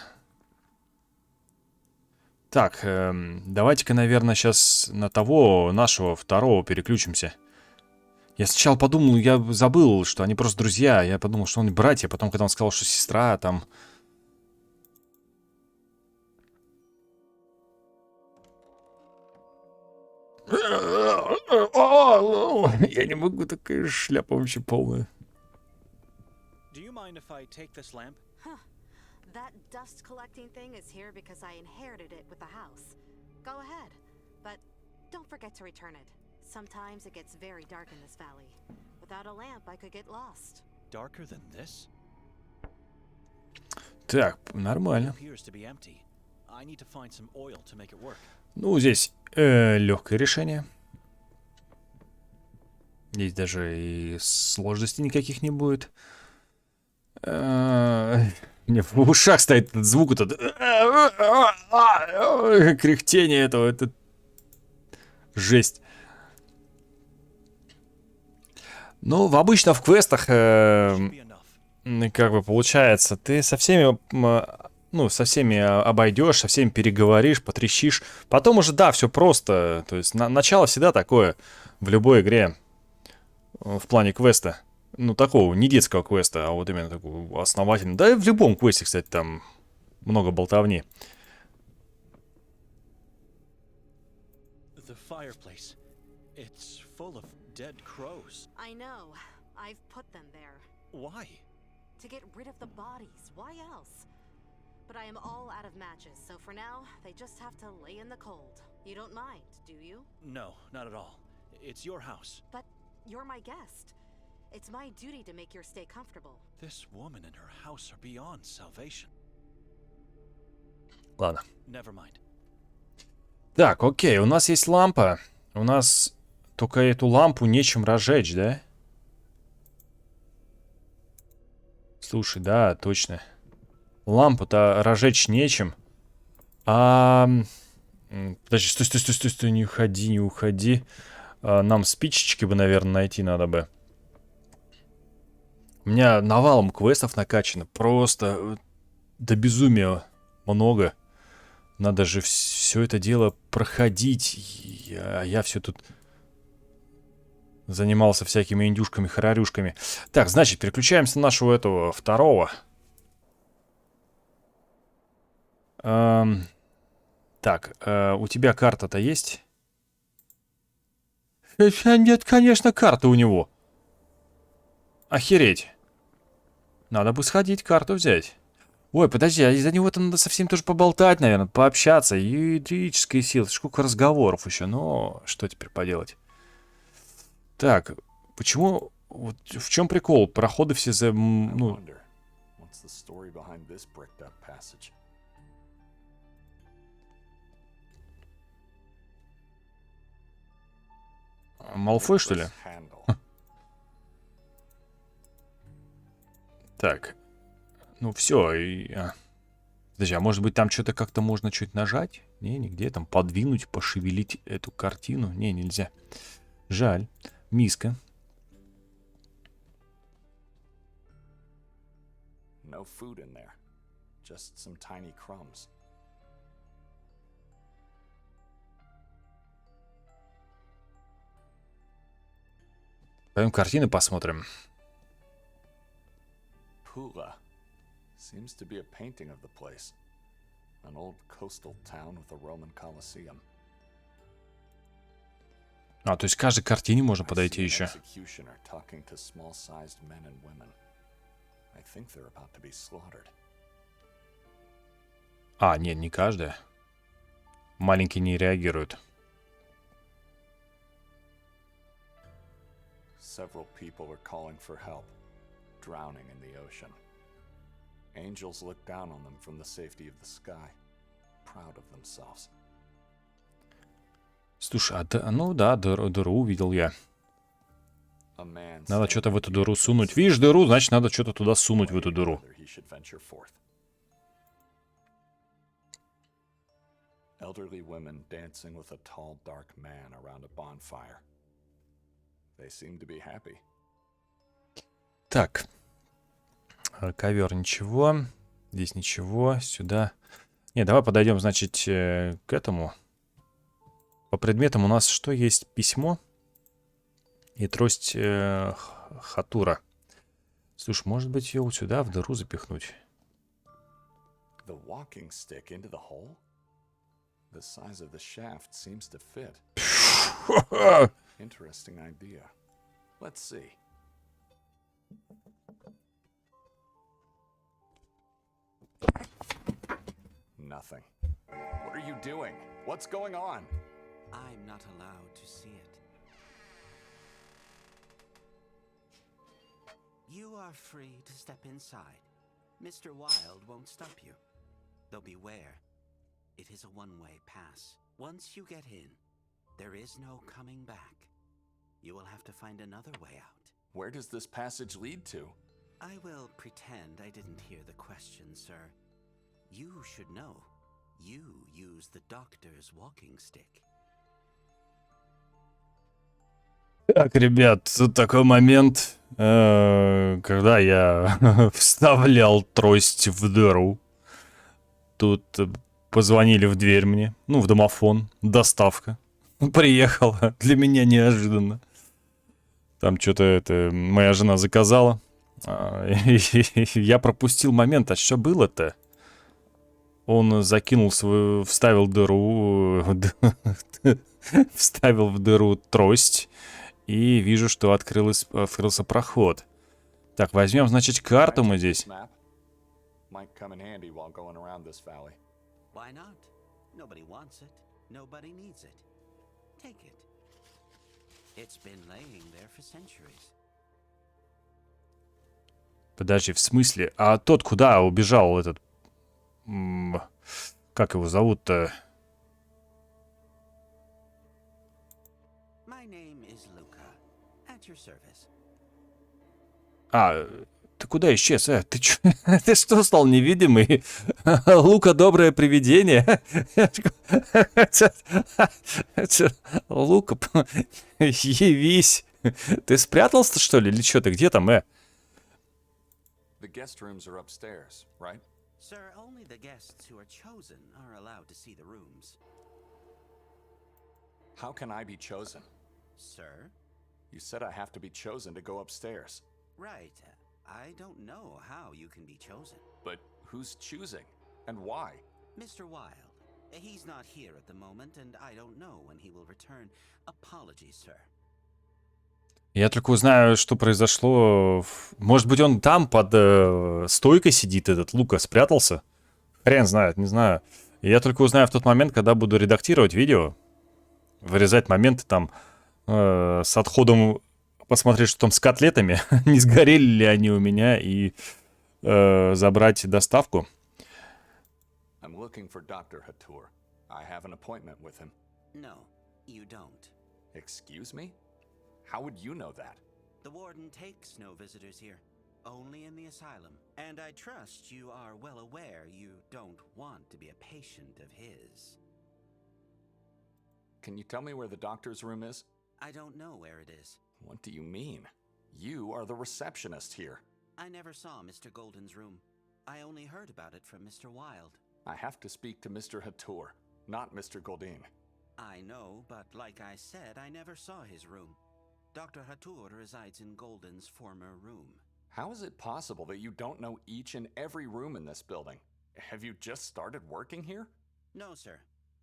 Так, давайте-ка, наверное, сейчас на того нашего второго переключимся. Я сначала подумал, я забыл, что они просто друзья. Я подумал, что они братья. Потом, когда он сказал, что сестра, там... Я не могу, такая шляпа вообще полная. Do you mind if I take this lamp? That dust collecting thing is here because I inherited it with the house. Go ahead, but don't forget to return it. Sometimes it gets very dark in this valley. Without a lamp, I could get lost. Darker than this? Так, It нормально. appears to be empty. I need to find some oil to make it work. Ну, здесь легкое решение. Здесь даже и сложностей никаких не будет. Мне в ушах стоит этот звук, этот кряхтение этого, это жесть. Ну, обычно в квестах, Should be enough. как бы получается, ты со всеми, ну, со всеми обойдешь, со всеми переговоришь, потрещишь. Потом уже, да, все просто. То есть начало всегда такое в любой игре в плане квеста. Ну, такого, не детского квеста, а вот именно такого основательного. Да и в любом квесте, кстати, там много болтовни. The fireplace. It's full of dead crows. I know. I've put them there. Why? To get rid of the bodies. Why else? But I am all out of matches, so for now, they just have to lay in the cold. You don't mind, do you? No, not at all. It's your house. But you're my guest. It's my duty to make your stay comfortable. This woman and her house are beyond salvation. Ладно. Never mind. Так, окей, у нас есть лампа. У нас только эту лампу нечем разжечь, да? Слушай, да, точно. Лампу-то разжечь нечем. Подожди, стой, не уходи, не уходи. Нам спичечки бы, наверное, найти надо бы. У меня навалом квестов накачано. Просто до безумия много. Надо же все это дело проходить. Я все тут занимался всякими индюшками, хорорюшками. Так, значит, переключаемся на нашего этого второго. Так, у тебя карта-то есть? Нет, конечно, карта у него. Охереть. Надо бы сходить, карту взять. Ой, подожди, а из-за него-то надо совсем тоже поболтать, наверное, пообщаться. Юридические силы, сколько разговоров еще. Но что теперь поделать? Так, почему... Вот в чем прикол? Проходы все за... Ну... Малфой, что ли? Так. Ну все. Подожди, а может быть там что-то как-то можно чуть нажать? Не, нигде. Там подвинуть, пошевелить эту картину? Не, нельзя. Жаль. Миска. No food in there. Just some tiny crumbs. Пойдем картины посмотрим. Pula. Seems to be a painting of the place. An old coastal town with a Roman Colosseum. А, то есть к каждой картине можно подойти еще. А, нет, не каждая. Маленькие не реагируют. Several people were calling for help, drowning in the ocean. Angels looked down on them from the safety of the sky, proud of themselves. Слушай, ну да, дыру увидел я. Надо что-то в эту дыру сунуть. Видишь дыру, значит, надо что-то туда сунуть, в эту дыру. Elderly women dancing with a tall, dark man around a bonfire. They seem to be happy. Так. Ковер ничего. Здесь ничего. Сюда. Не, давай подойдем, значит, к этому. По предметам у нас что есть? Письмо и трость Хатура. Слушай, может быть, ее вот сюда, в дыру запихнуть? The walking stick into the hole? The size of the shaft seems to fit. Interesting idea. Let's see. Nothing. What are you doing? What's going on? I'm not allowed to see it. You are free to step inside. Mr. Wilde won't stop you. Though beware, it is a one-way pass. Once you get in, there is no coming back. You will have to find another way out. Where does this passage lead to? I will pretend I didn't hear the question, sir. You should know. You use the doctor's walking stick. Так, ребят, тут такой момент, когда я вставлял трость в дыру. Тут позвонили в дверь мне, ну, в домофон, доставка. Приехала, для меня неожиданно. Там что-то это моя жена заказала. Я пропустил момент, а что было-то? Он закинул свою, вставил дыру, вставил в дыру трость. И вижу, что открылся проход. Так, возьмем, значит, карту мы здесь. Why not? Nobody wants it. Nobody needs it. Take it. It's been laying there for centuries. Подожди, в смысле? А тот куда убежал, этот... Как его зовут-то? А, ты куда исчез? Ты чё? Ты что, стал невидимый? Лука, доброе привидение? Лука, явись. Ты спрятался, что ли? Или что ты? Где там, The guest rooms are upstairs, right? Sir, only the guests who are chosen are allowed to see the rooms. How can I be chosen? Sir? You said I have to be chosen to go upstairs. Right. I don't know how you can be chosen. But who's choosing? And why? Mr. Wilde. He's not here at the moment, and I don't know when he will return. Apologies, sir. Я только узнаю, что произошло. Может быть, он там под стойкой сидит, этот Лука, спрятался? Хрен знает, не знаю. Я только узнаю в тот момент, когда буду редактировать видео. Вырезать моменты там с отходом, посмотреть, что там с котлетами. Не сгорели ли они у меня, и забрать доставку. I'm looking for Dr. Hatur. I have an appointment with him. No, you don't. Excuse me? How would you know that? The warden takes no visitors here, only in the asylum. And I trust you are well aware you don't want to be a patient of his. Can you tell me where the doctor's room is? I don't know where it is. What do you mean? You are the receptionist here. I never saw Mr. Golden's room. I only heard about it from Mr. Wilde. I have to speak to Mr. Hatur, not Mr. Goldin. I know, but like I said, I never saw his room. Dr. Hatur resides in Golden's former room. How is it possible that you don't know each and every room in this building? Have you just started working here? No, sir.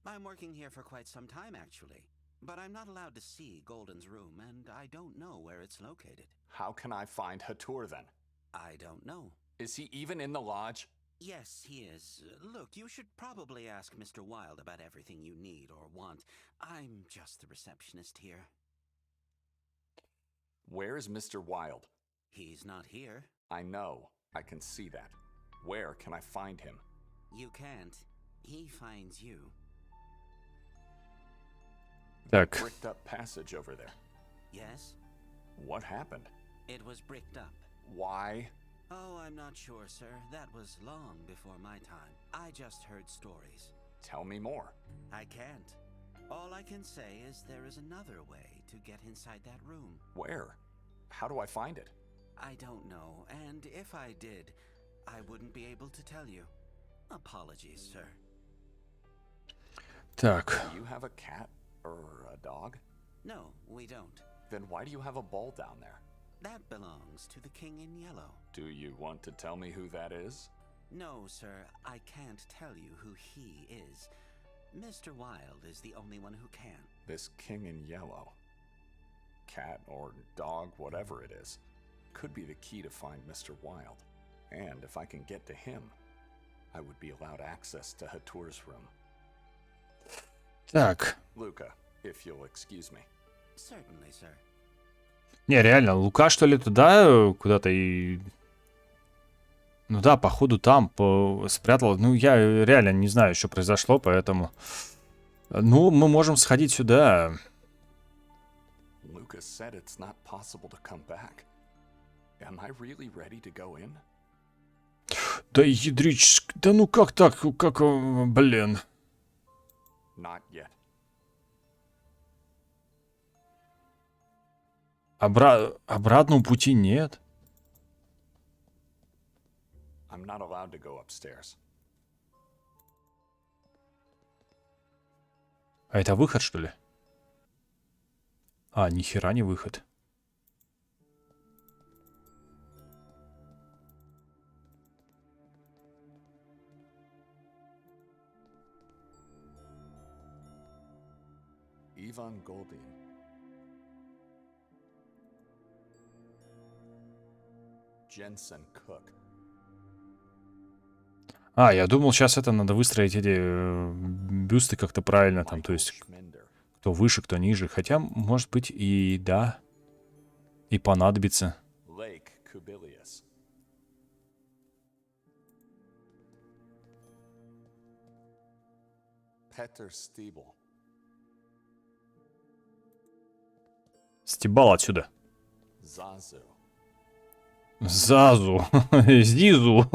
I'm working here for quite some time, actually. But I'm not allowed to see Golden's room, and I don't know where it's located. How can I find Hatur then? I don't know. Is he even in the lodge? Yes, he is. Look, you should probably ask Mr. Wilde about everything you need or want. I'm just the receptionist here. Where is Mr. Wilde? He's not here. I know. I can see that. Where can I find him? You can't. He finds you. Так. Bricked up passage over there. Yes? What happened? It was bricked up. Why? Oh, I'm not sure, sir. That was long before my time. I just heard stories. Tell me more. I can't. All I can say is there is another way to get inside that room. Where? How do I find it? I don't know, and if I did, I wouldn't be able to tell you. Apologies, sir. Так. Do you have a cat or a dog? No, we don't. Then why do you have a ball down there? That belongs to the king in yellow. Do you want to tell me who that is? No, sir, I can't tell you who he is. Mr. Wilde is the only one who can. This king in yellow, cat or dog, whatever it is, could be the key to find Mr. Wilde. And if I can get to him, I would be allowed access to Hatur's room. Так. Luca, if you'll excuse me. Certainly, sir. Не, реально, Лука, что ли, туда куда-то и... Ну да, походу там спрятал. Ну, я реально не знаю, что произошло, поэтому... Ну, мы можем сходить сюда. Lucas said it's not possible to come back. Am I really ready to go in? Да ядрич... Да ну как так? Как... Блин. Not yet. Обратного пути нет. I'm not allowed to go upstairs. А это выход, что ли? А, нихера не выход. Ivan Goldin. Jensen Cook. А, я думал, сейчас это надо выстроить эти бюсты как-то правильно, там, то есть кто выше, кто ниже. Хотя, может быть, и да, и понадобится. Lake Kubilius. Peter Stiebel. Стебал отсюда. Zazu. Зазу. Зизу.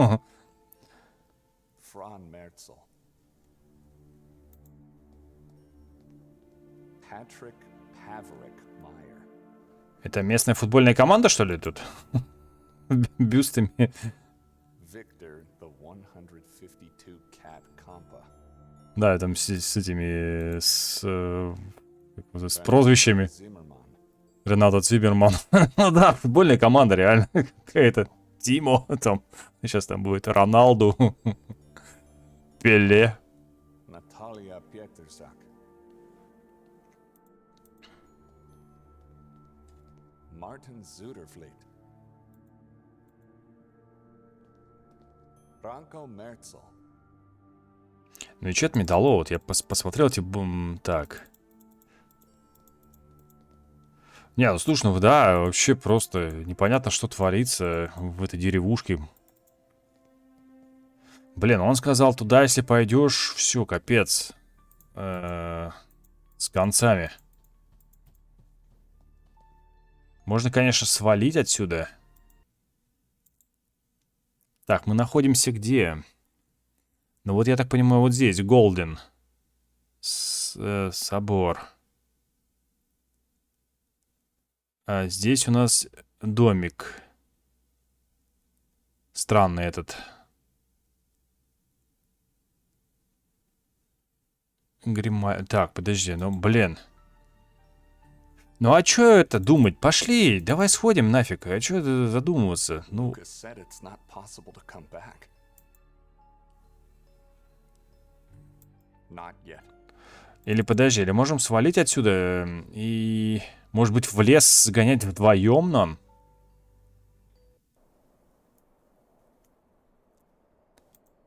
Fran Merzel. Patrick Paverick Meyer. Это местная футбольная команда, что ли, тут? Бюстами. Victor the 152 Cat Compa. Да, там с этими... С прозвищами. Zimmerman. Ренато Циберман. Ну да, футбольная команда, реально. Какая-то Тимо там. Сейчас там будет Роналду. Пеле. Natalia Pietrzak. Martin Zuderfleet. Franco Merzel. Ну и что-то мне дало. Вот я посмотрел, типа, так. Не, ну слушай, ну да, вообще просто непонятно, что творится в этой деревушке. Блин, он сказал, туда, если пойдешь, все, капец. С концами. Можно, конечно, свалить отсюда. Так, мы находимся где? Ну вот, я так понимаю, вот здесь, Голден. Собор. А здесь у нас домик. Странный этот. Так, подожди, ну блин. Ну а чё это думать? Пошли, давай сходим нафиг. А чё это задумываться? Ну... Или подожди, или можем свалить отсюда и... Может быть, в лес сгонять вдвоем нам?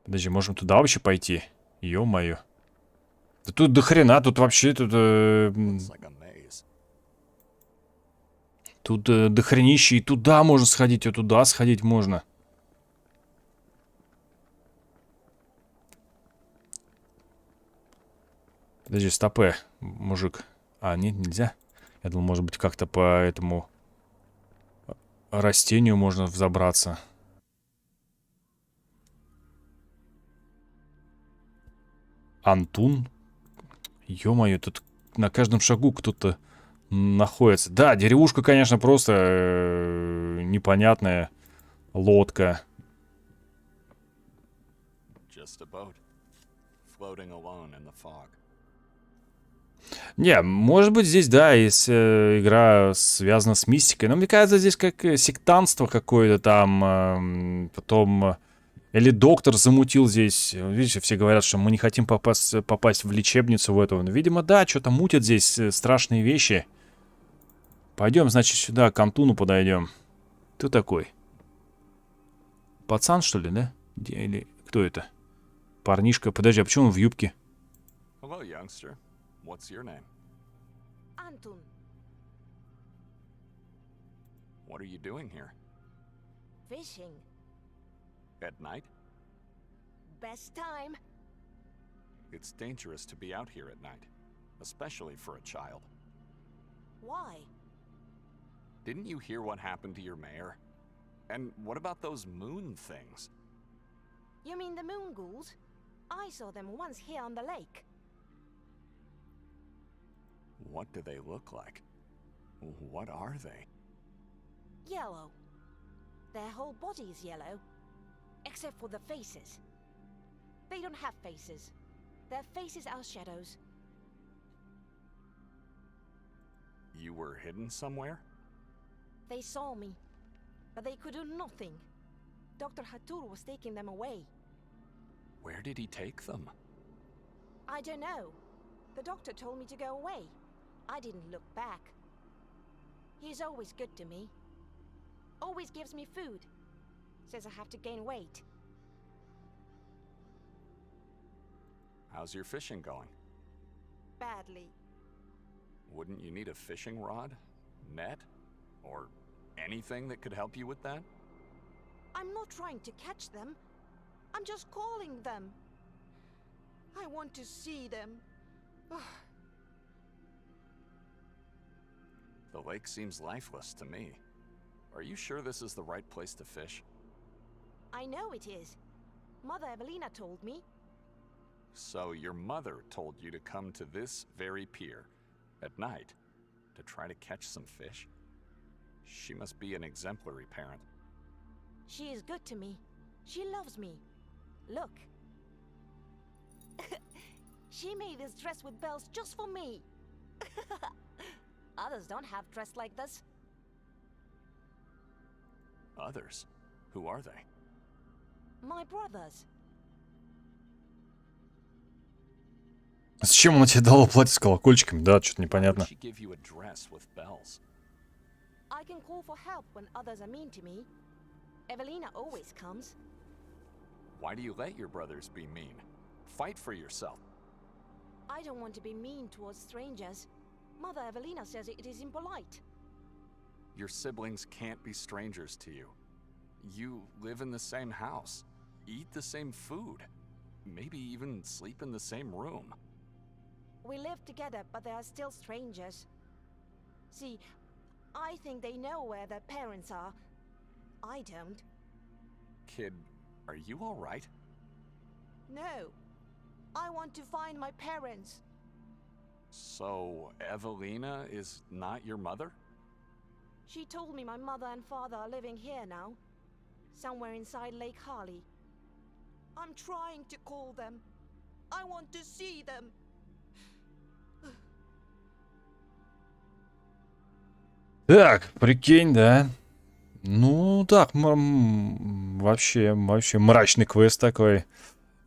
Подожди, можем туда вообще пойти? Ё-моё. Да тут до хрена, тут вообще, тут до хренища, и туда можно сходить, и туда сходить можно. Подожди, стопэ, мужик. А, нет, нельзя. Я думал, может быть, как-то по этому растению можно взобраться. Антун? Ё-моё, тут на каждом шагу кто-то находится. Да, деревушка, конечно, просто непонятная лодка. Не, может быть, здесь, да, есть игра связана с мистикой. Но мне кажется, здесь как сектантство какое-то там. Потом... Или доктор замутил здесь. Видите, все говорят, что мы не хотим попасть в лечебницу в эту. Но, видимо, да, что-то мутят здесь страшные вещи. Пойдем, значит, сюда, к Антуну подойдем. Кто такой? Пацан, что ли, да? Или кто это? Парнишка. Подожди, а почему он в юбке? Hello, youngster. What's your name? Antun, What are you doing here? fishing. At night? Best time. It's dangerous to be out here at night, especially for a child. Why? Didn't you hear what happened to your mayor? And what about those moon things? You mean the moon ghouls? I saw them once here on the lake. What do they look like? What are they? Yellow. Their whole body is yellow, except for the faces. They don't have faces. Their faces are shadows. You were hidden somewhere? They saw me, but they could do nothing. Dr. Hatur was taking them away. Where did he take them? I don't know. The doctor told me to go away. I didn't look back. He's always good to me. Always gives me food. Says I have to gain weight. How's your fishing going? Badly. Wouldn't you need a fishing rod, net, or anything that could help you with that? I'm not trying to catch them. I'm just calling them. I want to see them. The lake seems lifeless to me. Are you sure this is the right place to fish? I know it is. Mother Evelina told me. So your mother told you to come to this very pier at night to try to catch some fish? She must be an exemplary parent. She is good to me. She loves me. Look. She made this dress with bells just for me. Others don't have dress like this. Others? Who are they? My brothers. Зачем он тебе дал платье с колокольчиками? Да, что-то непонятно. Why would she give you a dress with bells? I can call for help when others are mean to me. Evelina always comes. Why do you let your brothers be mean? Fight for yourself. I don't want to be mean towards strangers. Mother Evelina says it is impolite. Your siblings can't be strangers to you. You live in the same house, eat the same food, maybe even sleep in the same room. We live together, but they are still strangers. See, I think they know where their parents are. I don't. Kid, are you all right? No. I want to find my parents. So, Evelina is not your mother? She told me my mother and father are living here now. Somewhere inside Lake Harley. I'm trying to call them. I want to see them. Так, прикинь, да. Ну, так, вообще мрачный квест такой.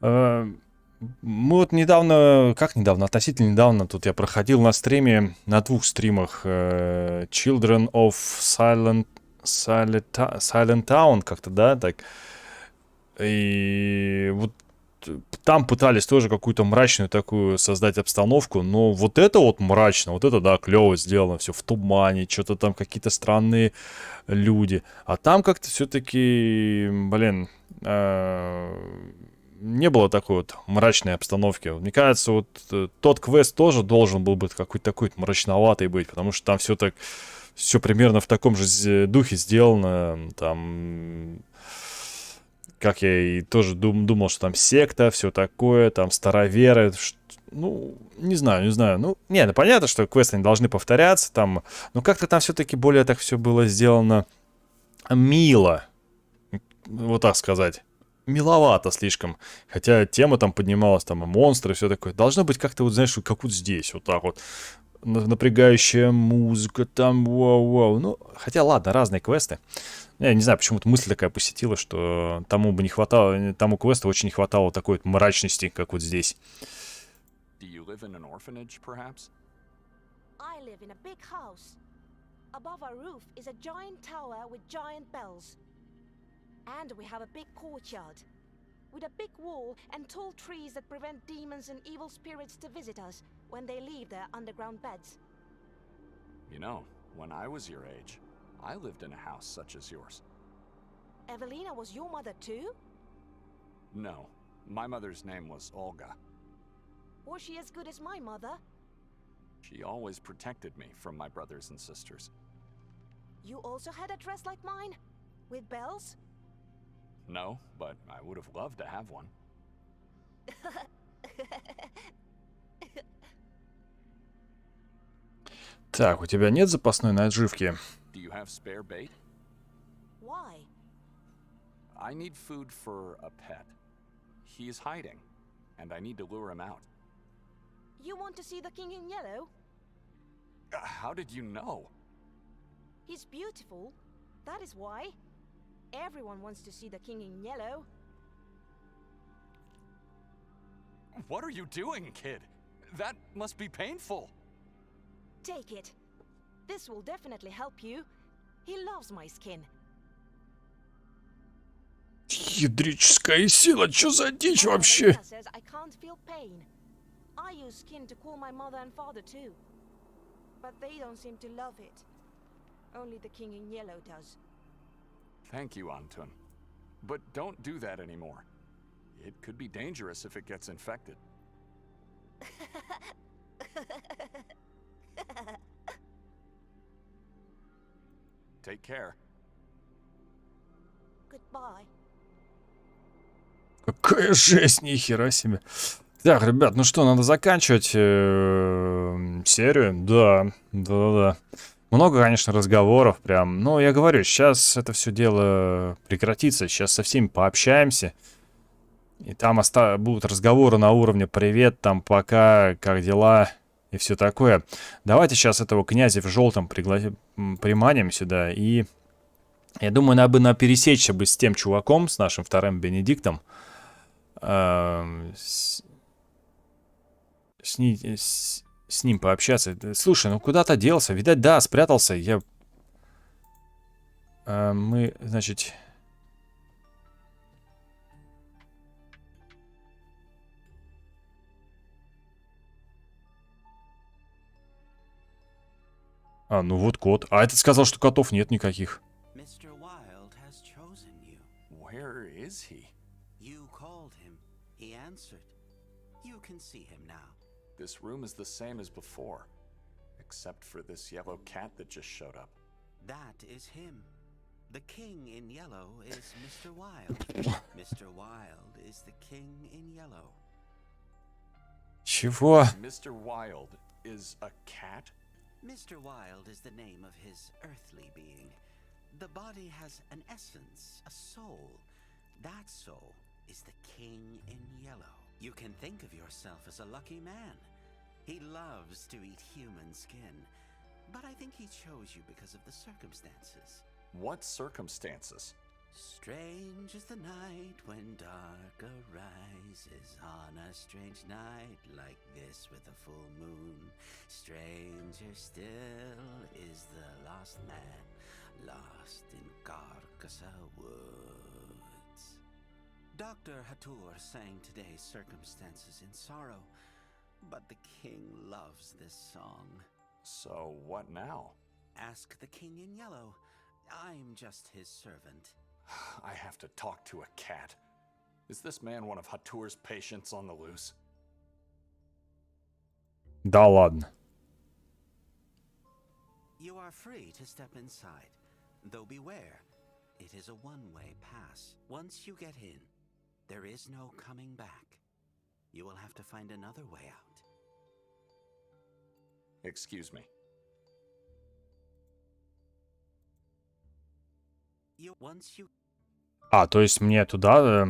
Мы вот недавно, относительно недавно, тут я проходил на стриме, на 2 стримах Children of Silent Town, как-то, да, так. И вот там пытались тоже какую-то мрачную такую создать обстановку, но вот это вот мрачно, вот это, да, клево сделано, все в тумане, что-то там какие-то странные люди. А там как-то все-таки, не было такой вот мрачной обстановки. Мне кажется, вот тот квест тоже должен был быть какой-то такой мрачноватый быть, потому что там все так, все примерно в таком же духе сделано, там... Как я и тоже думал, что там секта, все такое, там староверы. Ну, не знаю. Ну, понятно, что квесты не должны повторяться там. Но как-то там все-таки более так все было сделано мило. Вот так сказать. миловато слишком. Хотя тема там поднималась, там и монстры, и все такое. Должно быть как-то, вот знаешь, как вот здесь, вот так вот. Напрягающая музыка, там, вау-вау. Ну, хотя ладно, разные квесты. Я не знаю, почему-то мысль такая посетила, что тому бы не хватало, тому квесту очень не хватало такой вот мрачности, как вот здесь. Do you live in an orphanage, perhaps? I live in a big house. Above our roof is a giant tower with giant bells. And we have a big courtyard with a big wall and tall trees that prevent demons and evil spirits to visit us when they leave their underground beds. You know, when I was your age, I lived in a house such as yours. Evelina was your mother too? No, my mother's name was Olga. Was she as good as my mother? She always protected me from my brothers and sisters. You also had a dress like mine? With bells? No, but I would have loved to have one. Так, у тебя нет запасной наживки? Do you have spare bait? Why? I need food for a pet. He is hiding, and I need to lure him out. You want to see the king in yellow? How did you know? He's beautiful. That is why. Everyone wants to see the king in yellow. What are you doing, kid? That must be painful. Take it. This will definitely help you. He loves my skin. Ядрическая сила, что за дичь вообще? Evelina says I can't feel pain. I use skin to cool my mother and father too. But they don't seem to love it. Only the king in yellow does. Thank you, Anton. But don't do that anymore. It could be dangerous if it gets infected. Take care. Goodbye. Какая жесть, нихера себе. Так, ребят, ну что, надо заканчивать серию? Да. Много, конечно, разговоров прям. Но я говорю, сейчас это все дело прекратится. Сейчас со всеми пообщаемся. И там будут разговоры на уровне «Привет», там «Пока», «Как дела?» и все такое. Давайте сейчас этого князя в желтом приманим сюда. И я думаю, надо пересечься бы с тем чуваком, с нашим вторым Бенедиктом. С ним пообщаться. Слушай, ну куда-то делся. Видать, да, спрятался. Мы, значит... ну вот кот. А этот сказал, что котов нет никаких. Mr. Wilde has chosen you. Where is he? You called him. He answered. You can see him now. This room is the same as before, except for this yellow cat that just showed up. That is him. The king in yellow is Mr. Wilde. Mr. Wilde is the king in yellow. Чего? Mr. Wilde is a cat? Mr. Wilde is the name of his earthly being. The body has an essence, a soul. That soul is the king in yellow. You can think of yourself as a lucky man. He loves to eat human skin. But I think he chose you because of the circumstances. What circumstances? Strange is the night when dark arises on a strange night like this with a full moon. Stranger still is the lost man, lost in Carcassa woods. Dr. Hatur sang today's circumstances in sorrow, but the king loves this song. So what now? Ask the king in yellow. I'm just his servant. I have to talk to a cat. Is this man one of Hatur's patients on the loose? Да ладно. You are free to step inside, though beware, it is a one-way pass. Once you get in, there is no coming back. You will have to find another way out. Excuse me. Once you То есть мне туда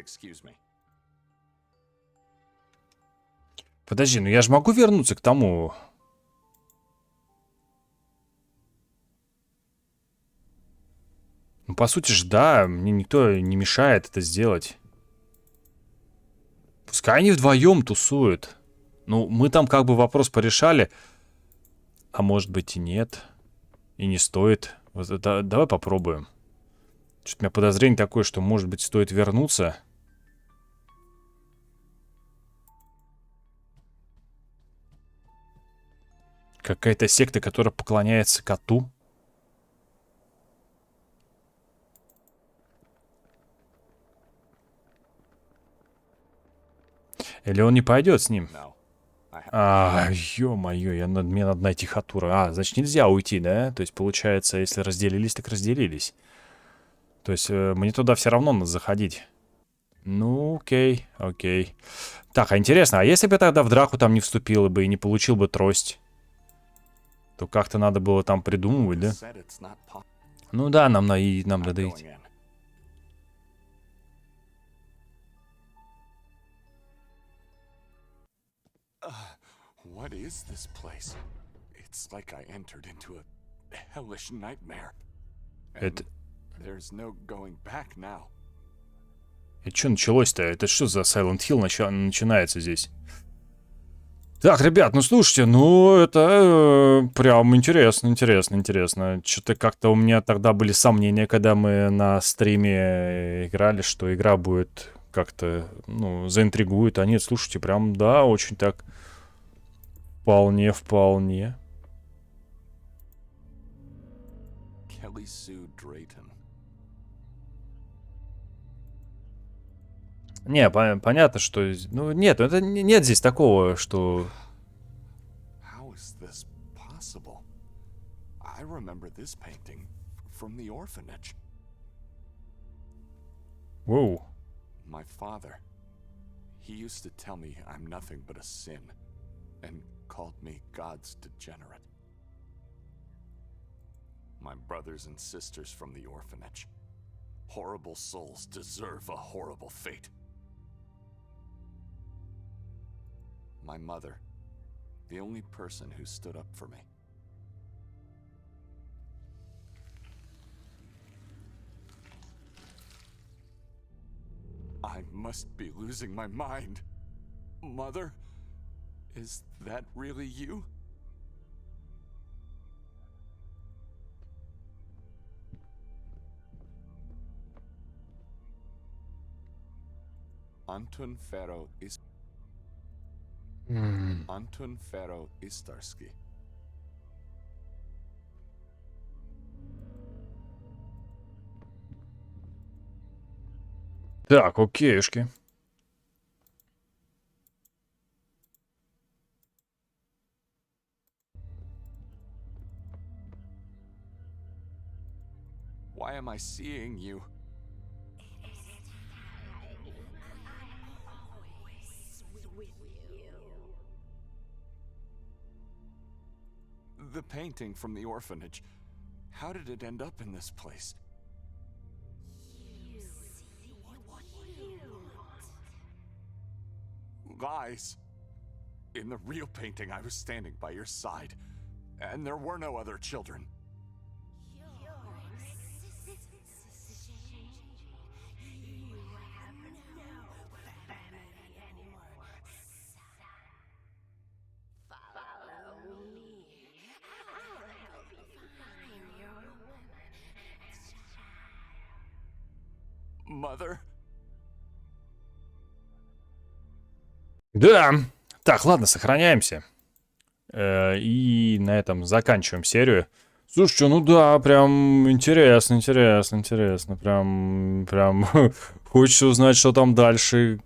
Excuse me. Подожди, ну я же могу вернуться к тому. Ну, по сути же, да, мне никто не мешает это сделать. Пускай они вдвоем тусуют. Ну, мы там как бы вопрос порешали. А может быть и нет. И не стоит. Вот это, давай попробуем. Что-то у меня подозрение такое, что может быть стоит вернуться. Какая-то секта, которая поклоняется коту. Или он не пойдет с ним? Ё-моё, мне надо найти хатура. Значит, нельзя уйти, да? То есть, получается, если разделились, так разделились. То есть, мне туда все равно надо заходить. Ну, окей, окей. Так, а интересно, а если бы я тогда в драку там не вступил бы и не получил бы трость? То как-то надо было там придумывать, да? Ну да, нам надо идти. What is this place? It's like I entered into a hellish nightmare. Это... There's no going back now. Это что началось-то? Это что за Silent Hill начинается здесь? Так, ребят, ну слушайте, ну это прям интересно. Что-то как-то у меня тогда были сомнения, когда мы на стриме играли, что игра будет как-то, ну, заинтригует. А нет, слушайте, прям, да, очень так... Вполне. Не, понятно, что... Ну, нет, это нет здесь такого, что... Воу. My father, he used to tell me I'm nothing but a sin, and called me God's degenerate. My brothers and sisters from the orphanage. Horrible souls deserve a horrible fate. My mother, the only person who stood up for me. I must be losing my mind. Mother? Is that really you? Antun Fero is Antun Fero Istarski. Так, окейшки. Why am I seeing you? The painting from the orphanage. How did it end up in this place? Lies. In the real painting, I was standing by your side, and there were no other children. Mother? Да. Так, ладно, сохраняемся. И на этом заканчиваем серию. Слушай, ну да, прям интересно. Прям хочется узнать, что там дальше,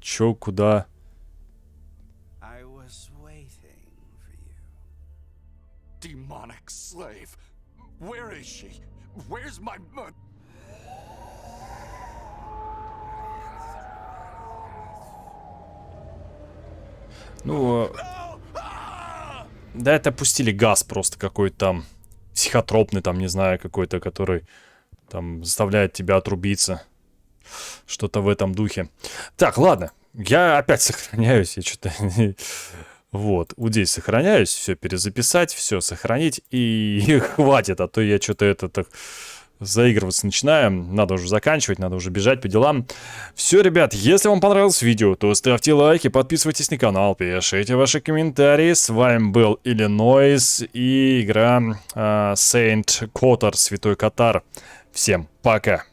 чё, куда. Demonic slave. Where is she? Where's my mother? Ну, да, это пустили газ просто какой-то там психотропный, там, не знаю, какой-то, который там заставляет тебя отрубиться. Что-то в этом духе. Так, ладно. Я опять сохраняюсь. Я что-то... Вот, вот здесь сохраняюсь. Все перезаписать, все сохранить. И хватит, а то я что-то это так... заигрываться начинаем. Надо уже заканчивать, надо уже бежать по делам. Все, ребят, если вам понравилось видео, то ставьте лайки, подписывайтесь на канал, пишите ваши комментарии. С вами был Иллинойс и игра Saint Kotar, Святой Котар. Всем пока.